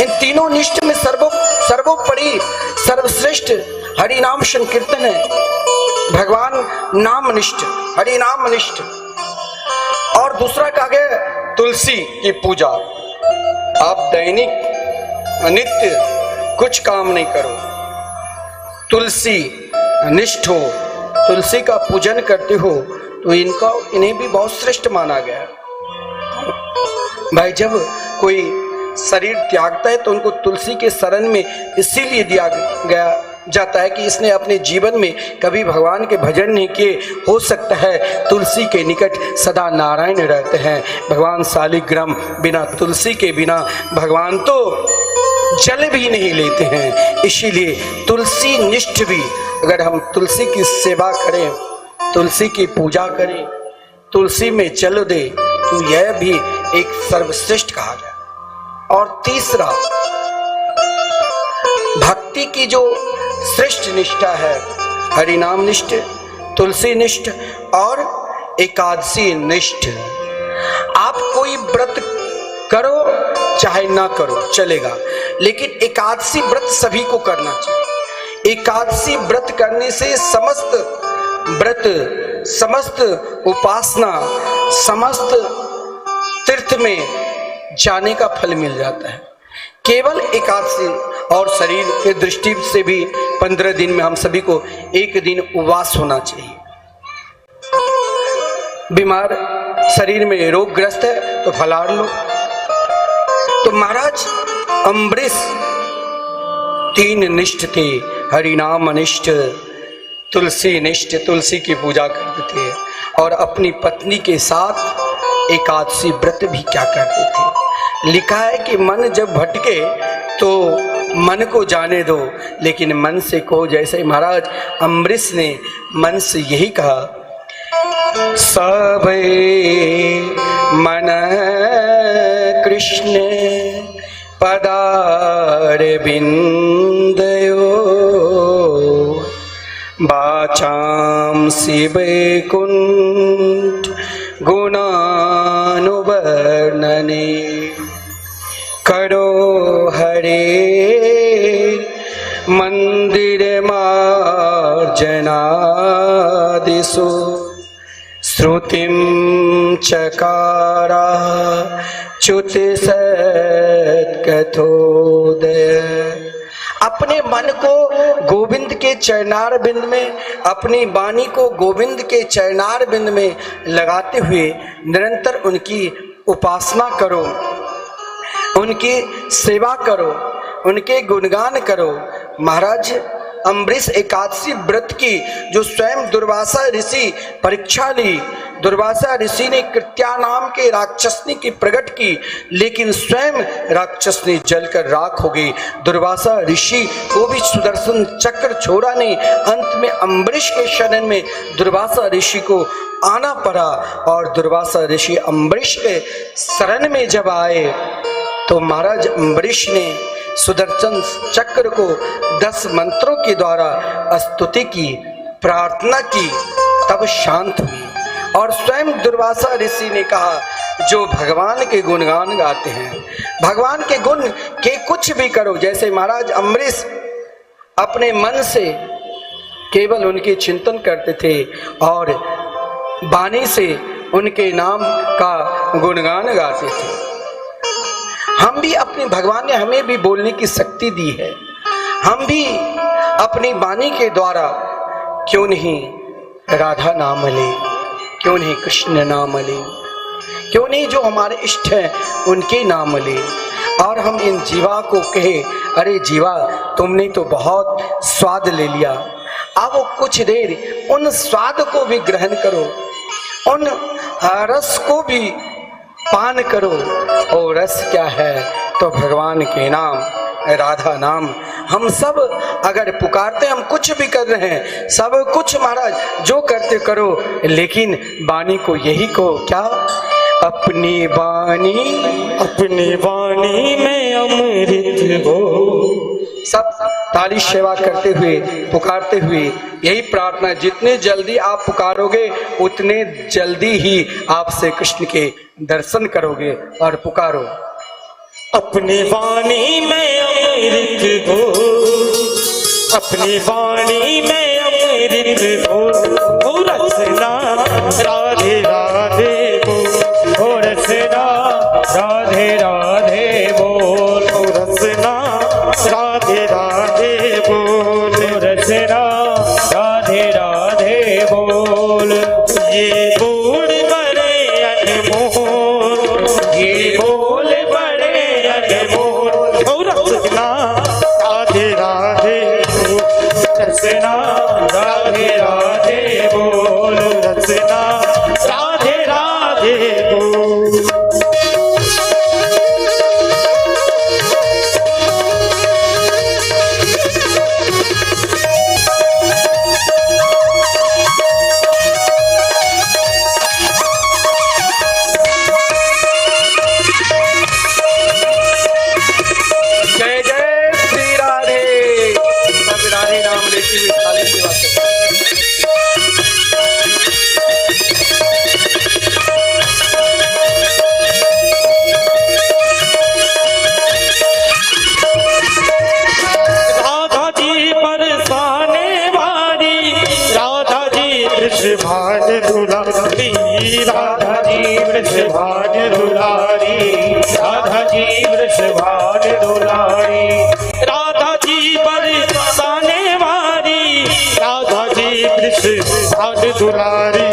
इन तीनों निष्ठ में सर्वोपरि सर्वश्रेष्ठ हरि नाम संकीर्तन है, भगवान नाम निष्ठ, हरि नाम निष्ठ। और दूसरा कहा गया तुलसी की पूजा। आप दैनिक नित्य कुछ काम नहीं करो, तुलसी निष्ठ हो, तुलसी का पूजन करते हो तो इन्हें भी बहुत श्रेष्ठ माना गया। भाई जब कोई शरीर त्यागता है तो उनको तुलसी के शरण में इसीलिए दिया गया जाता है कि इसने अपने जीवन में कभी भगवान के भजन नहीं किए, हो सकता है तुलसी के निकट सदा नारायण रहते हैं। भगवान शालिग्राम बिना तुलसी के बिना भगवान तो जल भी नहीं लेते हैं। इसीलिए तुलसी निष्ठ भी, अगर हम तुलसी की सेवा करें, तुलसी की पूजा करें, तुलसी में जल दे, तो यह भी एक सर्वश्रेष्ठ कहा गया। और तीसरा, भक्ति की जो श्रेष्ठ निष्ठा है, हरिनाम निष्ठ, तुलसी निष्ठ और एकादशी निष्ठ। आप कोई व्रत करो चाहे ना करो चलेगा, लेकिन एकादशी व्रत सभी को करना चाहिए। एकादशी व्रत करने से समस्त व्रत, समस्त उपासना, समस्त तीर्थ में जाने का फल मिल जाता है। केवल एकादशी और शरीर के दृष्टि से भी 15 दिन में हम सभी को एक दिन उपवास होना चाहिए। बीमार शरीर में रोगग्रस्त है तो फलाहार लो। तो महाराज अम्बरीश 3 निष्ठ थे, हरिनाम निष्ठ, तुलसी निष्ठ, तुलसी की पूजा करते थे और अपनी पत्नी के साथ एकादशी व्रत भी क्या करते थे। लिखा है कि मन जब भटके तो मन को जाने दो, लेकिन मन से कहो, जैसे महाराज अम्बरीश ने मन से यही कहा, सबे मन कृष्ण पदार बिंदयो बाचाम शिवे कुंठ गुणानुवर्णने करो हरे मंदिर मार्जनादिषु श्रुतिम चकारा च्युत सत्कथोदय। अपने मन को गोविंद के चरणार बिंद में, अपनी वाणी को गोविंद के चरणार बिंद में लगाते हुए निरंतर उनकी उपासना करो, उनकी सेवा करो, उनके गुणगान करो। महाराज अम्बरीश एकादशी व्रत की जो स्वयं दुर्वासा ऋषि परीक्षा ली, दुर्वासा ऋषि ने कृत्या नाम के राक्षसनी की प्रकट की, लेकिन स्वयं राक्षसनी जलकर राख हो गई। दुर्वासा ऋषि को भी सुदर्शन चक्र छोड़ा नहीं, अंत में अम्बरीश के शरण में दुर्वासा ऋषि को आना पड़ा। और दुर्वासा ऋषि अम्बरीश के शरण में जब आए तो महाराज अम्बरीश ने सुदर्शन चक्र को 10 मंत्रों के द्वारा स्तुति की, प्रार्थना की, तब शांत हुई। और स्वयं दुर्वासा ऋषि ने कहा, जो भगवान के गुणगान गाते हैं, भगवान के गुण के कुछ भी करो, जैसे महाराज अम्बरीश अपने मन से केवल उनके चिंतन करते थे और वाणी से उनके नाम का गुणगान गाते थे। हम भी अपने, भगवान ने हमें भी बोलने की शक्ति दी है, हम भी अपनी वाणी के द्वारा क्यों नहीं राधा नाम ले, क्यों नहीं कृष्ण नाम ले, क्यों नहीं जो हमारे इष्ट हैं उनके नाम ले। और हम इन जीवा को कहे, अरे जीवा तुमने तो बहुत स्वाद ले लिया, अब कुछ देर उन स्वाद को भी ग्रहण करो, उन रस को भी पान करो। और रस क्या है तो भगवान के नाम, राधा नाम। हम सब अगर पुकारते, हम कुछ भी कर रहे हैं, सब कुछ महाराज जो करते करो, लेकिन वाणी को यही कहो, क्या, अपनी वाणी में अमृत हो। सब ताली सेवा करते हुए, पुकारते हुए यही प्रार्थना, जितने जल्दी आप पुकारोगे उतने जल्दी ही आप श्री कृष्ण के दर्शन करोगे। और पुकारो, अपनी वाणी में अमृत हो, अपनी वाणी में अमृत हो, ओ रचना राधे राधे बोल, ओ रचना राधे राधे बोल, ओ रचना राधे राधे बोल, ओ रचना राधे राधे बोल। ये बोल बड़े अनमोल, ये बोल बड़े अनमोल, ओ रचना राधे राधे बोल, रचना राधे राधे बोल, रचना राधे दुलारी, राधा जी वृषभान दुलारी, राधा जी बरसाने वाली, राधा जी वृषभान दुलारी,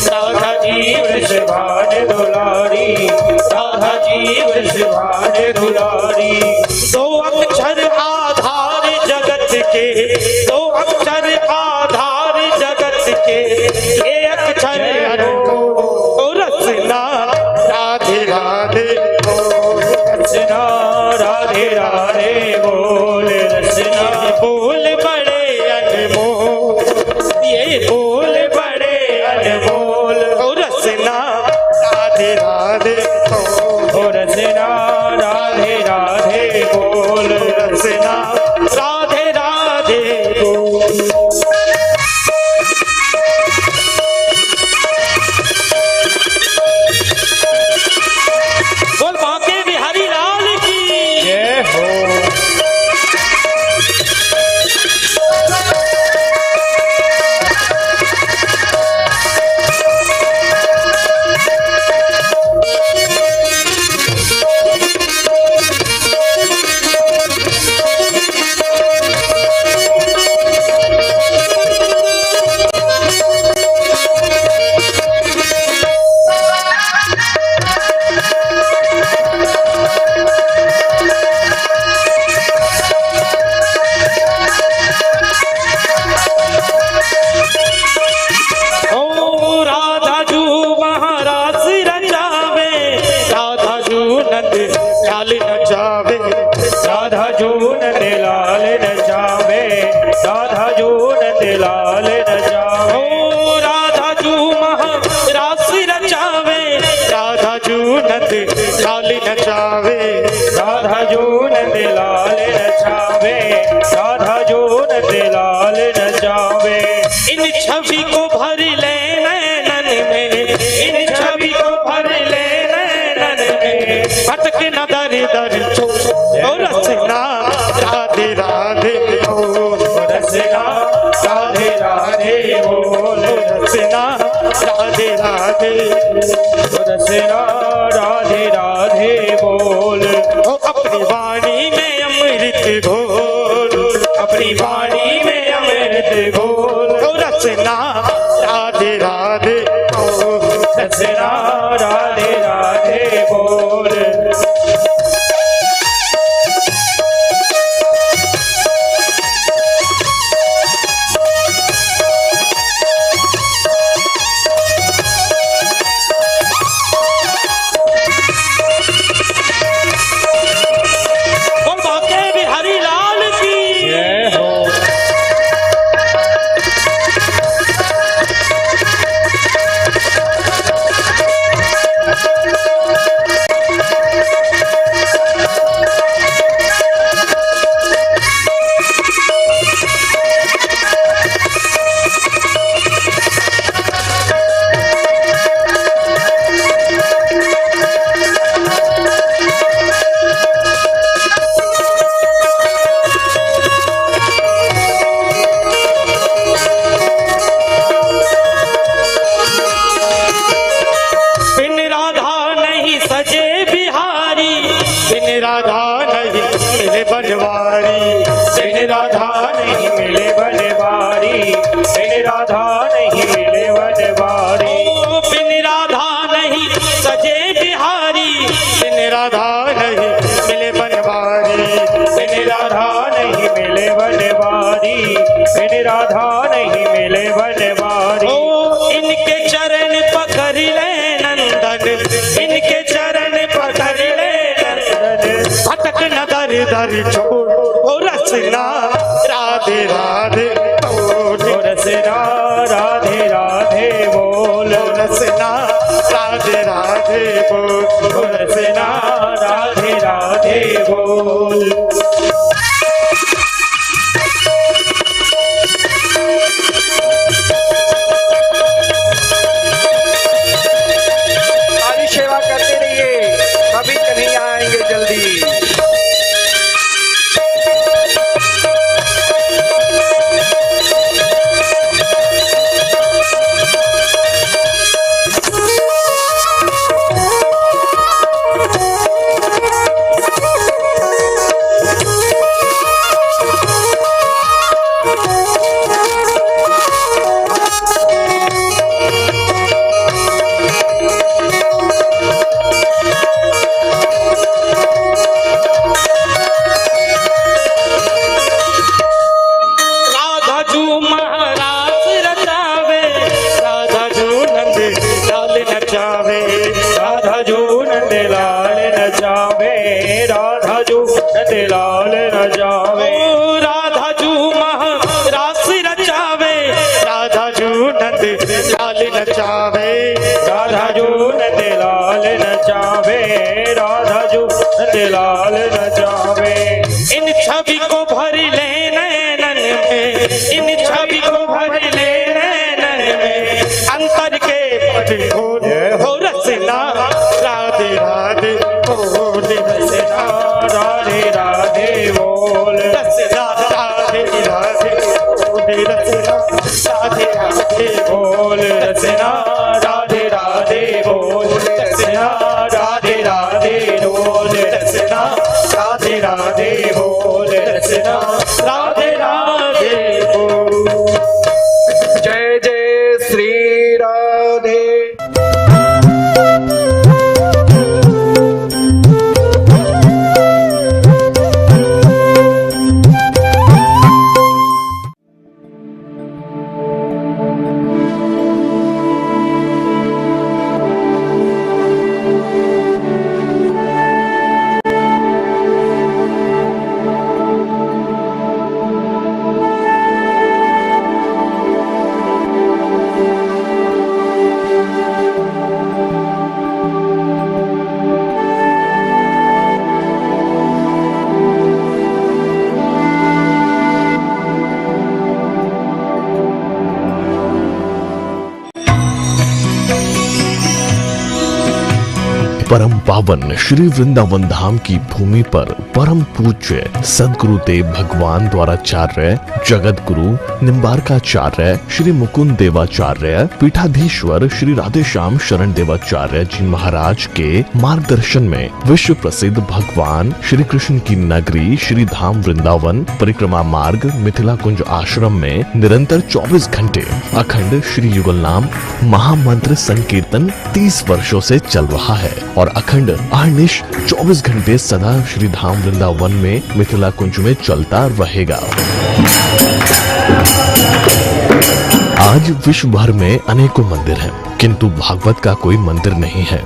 राधा जी वृषभान दुलारी, राधा जी वृषभान दुलारी। दो अक्षर आधार जगत के, दो अक्षर आधार जगत के, ये अक्षर अनो रसना राधे राधे बोल, रसना राधे राधे बोल, रसना बोल बड़े अनमोल, ये बोल बड़े अनमोल, ओ रसना राधे राधे ओ रसना राधे राधे बोल, रसना राधे राधे बोल। बोल बांके बिहारी लाल की जय हो। राधा जो नंद लाल नचावे, राधा जो नंद लाल नचावे, ओ राधा जो महारास रचावे, राधा जो नंद लाल नचावे, राधा जो नंद लाल नचावे, राधा जो नंद लाल नचावे। इन छवि को भर ले नैनन में, इन छवि को भर ले नैनन में, भटक न दर दर चो ओ रसना राधे राधे बोल, रसना राधे राधे बोल, रसना राधे राधे, रसना राधे राधे बोल। ओ अपनी वाणी में अमृत घोल, अपनी वाणी में अमृत घोल, ओ रसना राधे राधे बोल, रसना राधे राधे बोल। बनवारी, बिन राधा नहीं मिले बनवारी, बिन राधा नहीं मिले बनवारी, बिन राधा नहीं सजे बिहारी, बिन राधा नहीं मिले बनवारी, बिन राधा नहीं मिले बनवारी, बिन राधा नहीं मिले बनवारी। ओ इनके चरण पकड़ ले नंदन, इनके चरण पकड़ ले नंदन, भटक न दर दर छोड़, ओ रसना राधे राधे बोल, ओ रसना राधे राधे बोल, ओ रसना राधे राधे बोल, ओ रसना राधे राधे बोल। हमारी सेवा करते रहिए, कभी कन्हैया आएंगे जल्दी। नंदलाल न जावे, राधा जो नंदलाल न जावे। राधा जो महा रास रचावे, राधा जो नंदलाल नचावे, राधा जो नंदलाल नचावे, राधा जो नंदलाल नचावे। इन छवि को भर ले नैनन में, इन छवि को भर ले नैनन में, अंतर के पद हो रचना। राधे राधे बोल रचना, राधे राधे बोल रचना, राधे राधे बोल रचना, राधे राधे बोल रचना, राधे राधे बोल रचना, राधे राधे बोल रचना, राधे राधे बोल रचना, राधे राधे बोल। जय जय श्री राधे। परम पावन श्री वृंदावन धाम की भूमि पर परम पूज्य सदगुरुदेव भगवान द्वाराचार्य जगत गुरु निम्बारकाचार्य श्री मुकुंद देवाचार्य पीठाधीश्वर श्री राधेश्याम शरण देवाचार्य जी महाराज के मार्गदर्शन में विश्व प्रसिद्ध भगवान श्री कृष्ण की नगरी श्री धाम वृंदावन परिक्रमा मार्ग मिथिला कुंज आश्रम में निरंतर 24 घंटे अखंड श्री युगल नाम महामंत्र संकीर्तन 30 वर्षों से चल रहा है और अखंड अहर्निश 24 घंटे सदा श्री धाम वृंदावन में मिथिला कुंज में चलता रहेगा। आज विश्व भर में अनेकों मंदिर हैं, किंतु भागवत का कोई मंदिर नहीं है।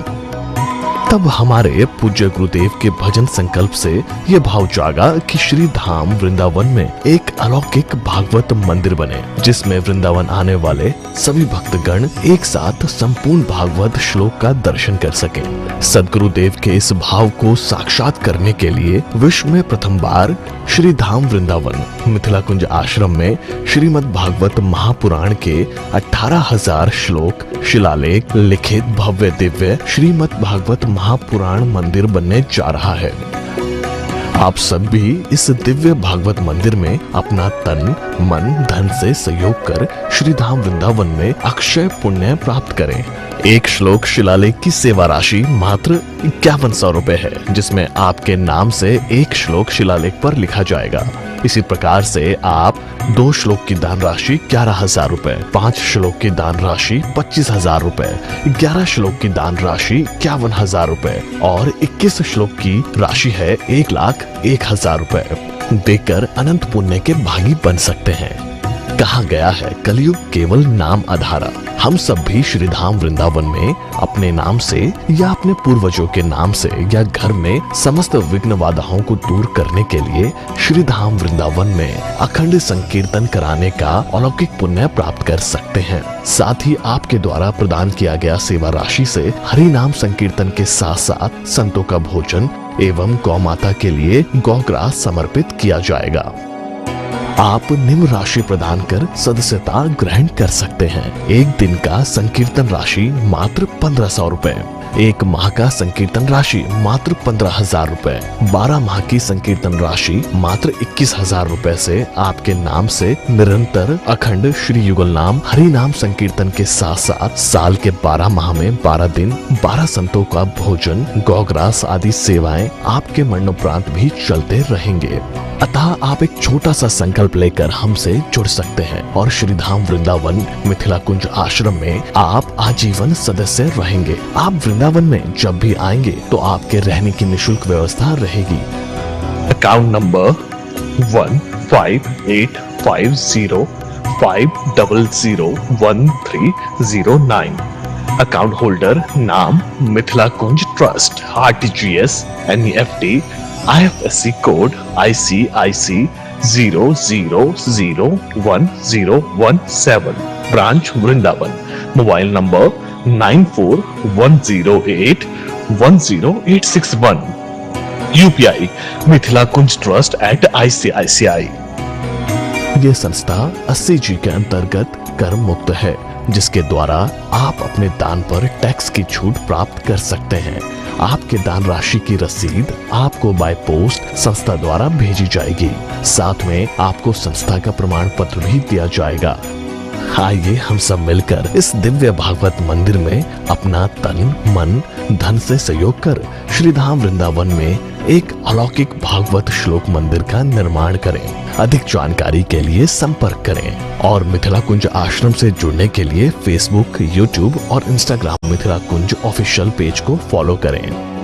तब हमारे पूज्य गुरुदेव के भजन संकल्प से ये भाव जागा कि श्री धाम वृंदावन में एक अलौकिक भागवत मंदिर बने, जिसमें वृंदावन आने वाले सभी भक्तगण एक साथ संपूर्ण भागवत श्लोक का दर्शन कर सकें। सदगुरुदेव के इस भाव को साक्षात करने के लिए विश्व में प्रथम बार श्री धाम वृंदावन मिथिला कुंज आश्रम में श्रीमद् भागवत महापुराण के 18,000 श्लोक शिलालेख लिखित भव्य दिव्य श्रीमद् भागवत महापुराण मंदिर बनने जा रहा है। आप सब भी इस दिव्य भागवत मंदिर में अपना तन मन धन से सहयोग कर श्री धाम वृंदावन में अक्षय पुण्य प्राप्त करें। एक श्लोक शिलालेख की सेवा राशि मात्र 5100 रुपए है, जिसमें आपके नाम से एक श्लोक शिलालेख पर लिखा जाएगा। इसी प्रकार से आप 2 श्लोक की दान राशि 11,000 रुपए, 5 श्लोक की दान राशि 25,000 रुपए, 11 श्लोक की दान राशि 51,000 रुपए और 21 श्लोक की राशि है 1,01,000 रुपए देकर अनंत पुण्य के भागी बन सकते हैं। कहा गया है कलयुग केवल नाम आधारा। हम सब भी श्री धाम वृंदावन में अपने नाम से या अपने पूर्वजों के नाम से या घर में समस्त विघ्न बाधाओं को दूर करने के लिए श्री धाम वृंदावन में अखंड संकीर्तन कराने का अलौकिक पुण्य प्राप्त कर सकते हैं। साथ ही आपके द्वारा प्रदान किया गया सेवा राशि से हरि नाम संकीर्तन के साथ साथ संतों का भोजन एवं गौ माता के लिए गौग्रास समर्पित किया जाएगा। आप निम्न राशि प्रदान कर सदस्यता ग्रहण कर सकते हैं। एक दिन का संकीर्तन राशि मात्र 1500 रुपए, एक माह का संकीर्तन राशि मात्र 15,000 रुपए, 12 माह की संकीर्तन राशि मात्र 21,000 रुपए से आपके नाम से निरंतर अखंड श्री युगल नाम हरि नाम संकीर्तन के साथ साथ साल के 12 माह में 12 दिन 12 संतों का भोजन गौग्रास आदि सेवाएं आपके मरणोपरांत भी चलते रहेंगे। अतः आप एक छोटा सा संकल्प लेकर हमसे जुड़ सकते हैं और श्री धाम वृंदावन मिथिला कुंज आश्रम में आप आजीवन सदस्य रहेंगे। आप वृंदावन में जब भी आएंगे तो आपके रहने की निशुल्क व्यवस्था रहेगी। अकाउंट नंबर 158505001309 अकाउंट होल्डर नाम Mithila Kunj trust, RTGS, NEFT, IFSC code ICIC 00011017, branch Vrindavan, mobile number 9410810861, UPI Mithila Kunj trust @ICICI। ये संस्था 80G के अंतर्गत कर मुक्त है, जिसके द्वारा आप अपने दान पर टैक्स की छूट प्राप्त कर सकते हैं। आपके दान राशि की रसीद आपको बाय पोस्ट संस्था द्वारा भेजी जाएगी। साथ में आपको संस्था का प्रमाण पत्र भी दिया जाएगा। आइए हम सब मिलकर इस दिव्य भागवत मंदिर में अपना तन मन धन से सहयोग कर श्रीधाम वृंदावन में एक अलौकिक भागवत श्लोक मंदिर का निर्माण करें। अधिक जानकारी के लिए संपर्क करें और मिथिला कुंज आश्रम से जुड़ने के लिए फेसबुक, यूट्यूब और इंस्टाग्राम मिथिला कुंज ऑफिशियल पेज को फॉलो करें।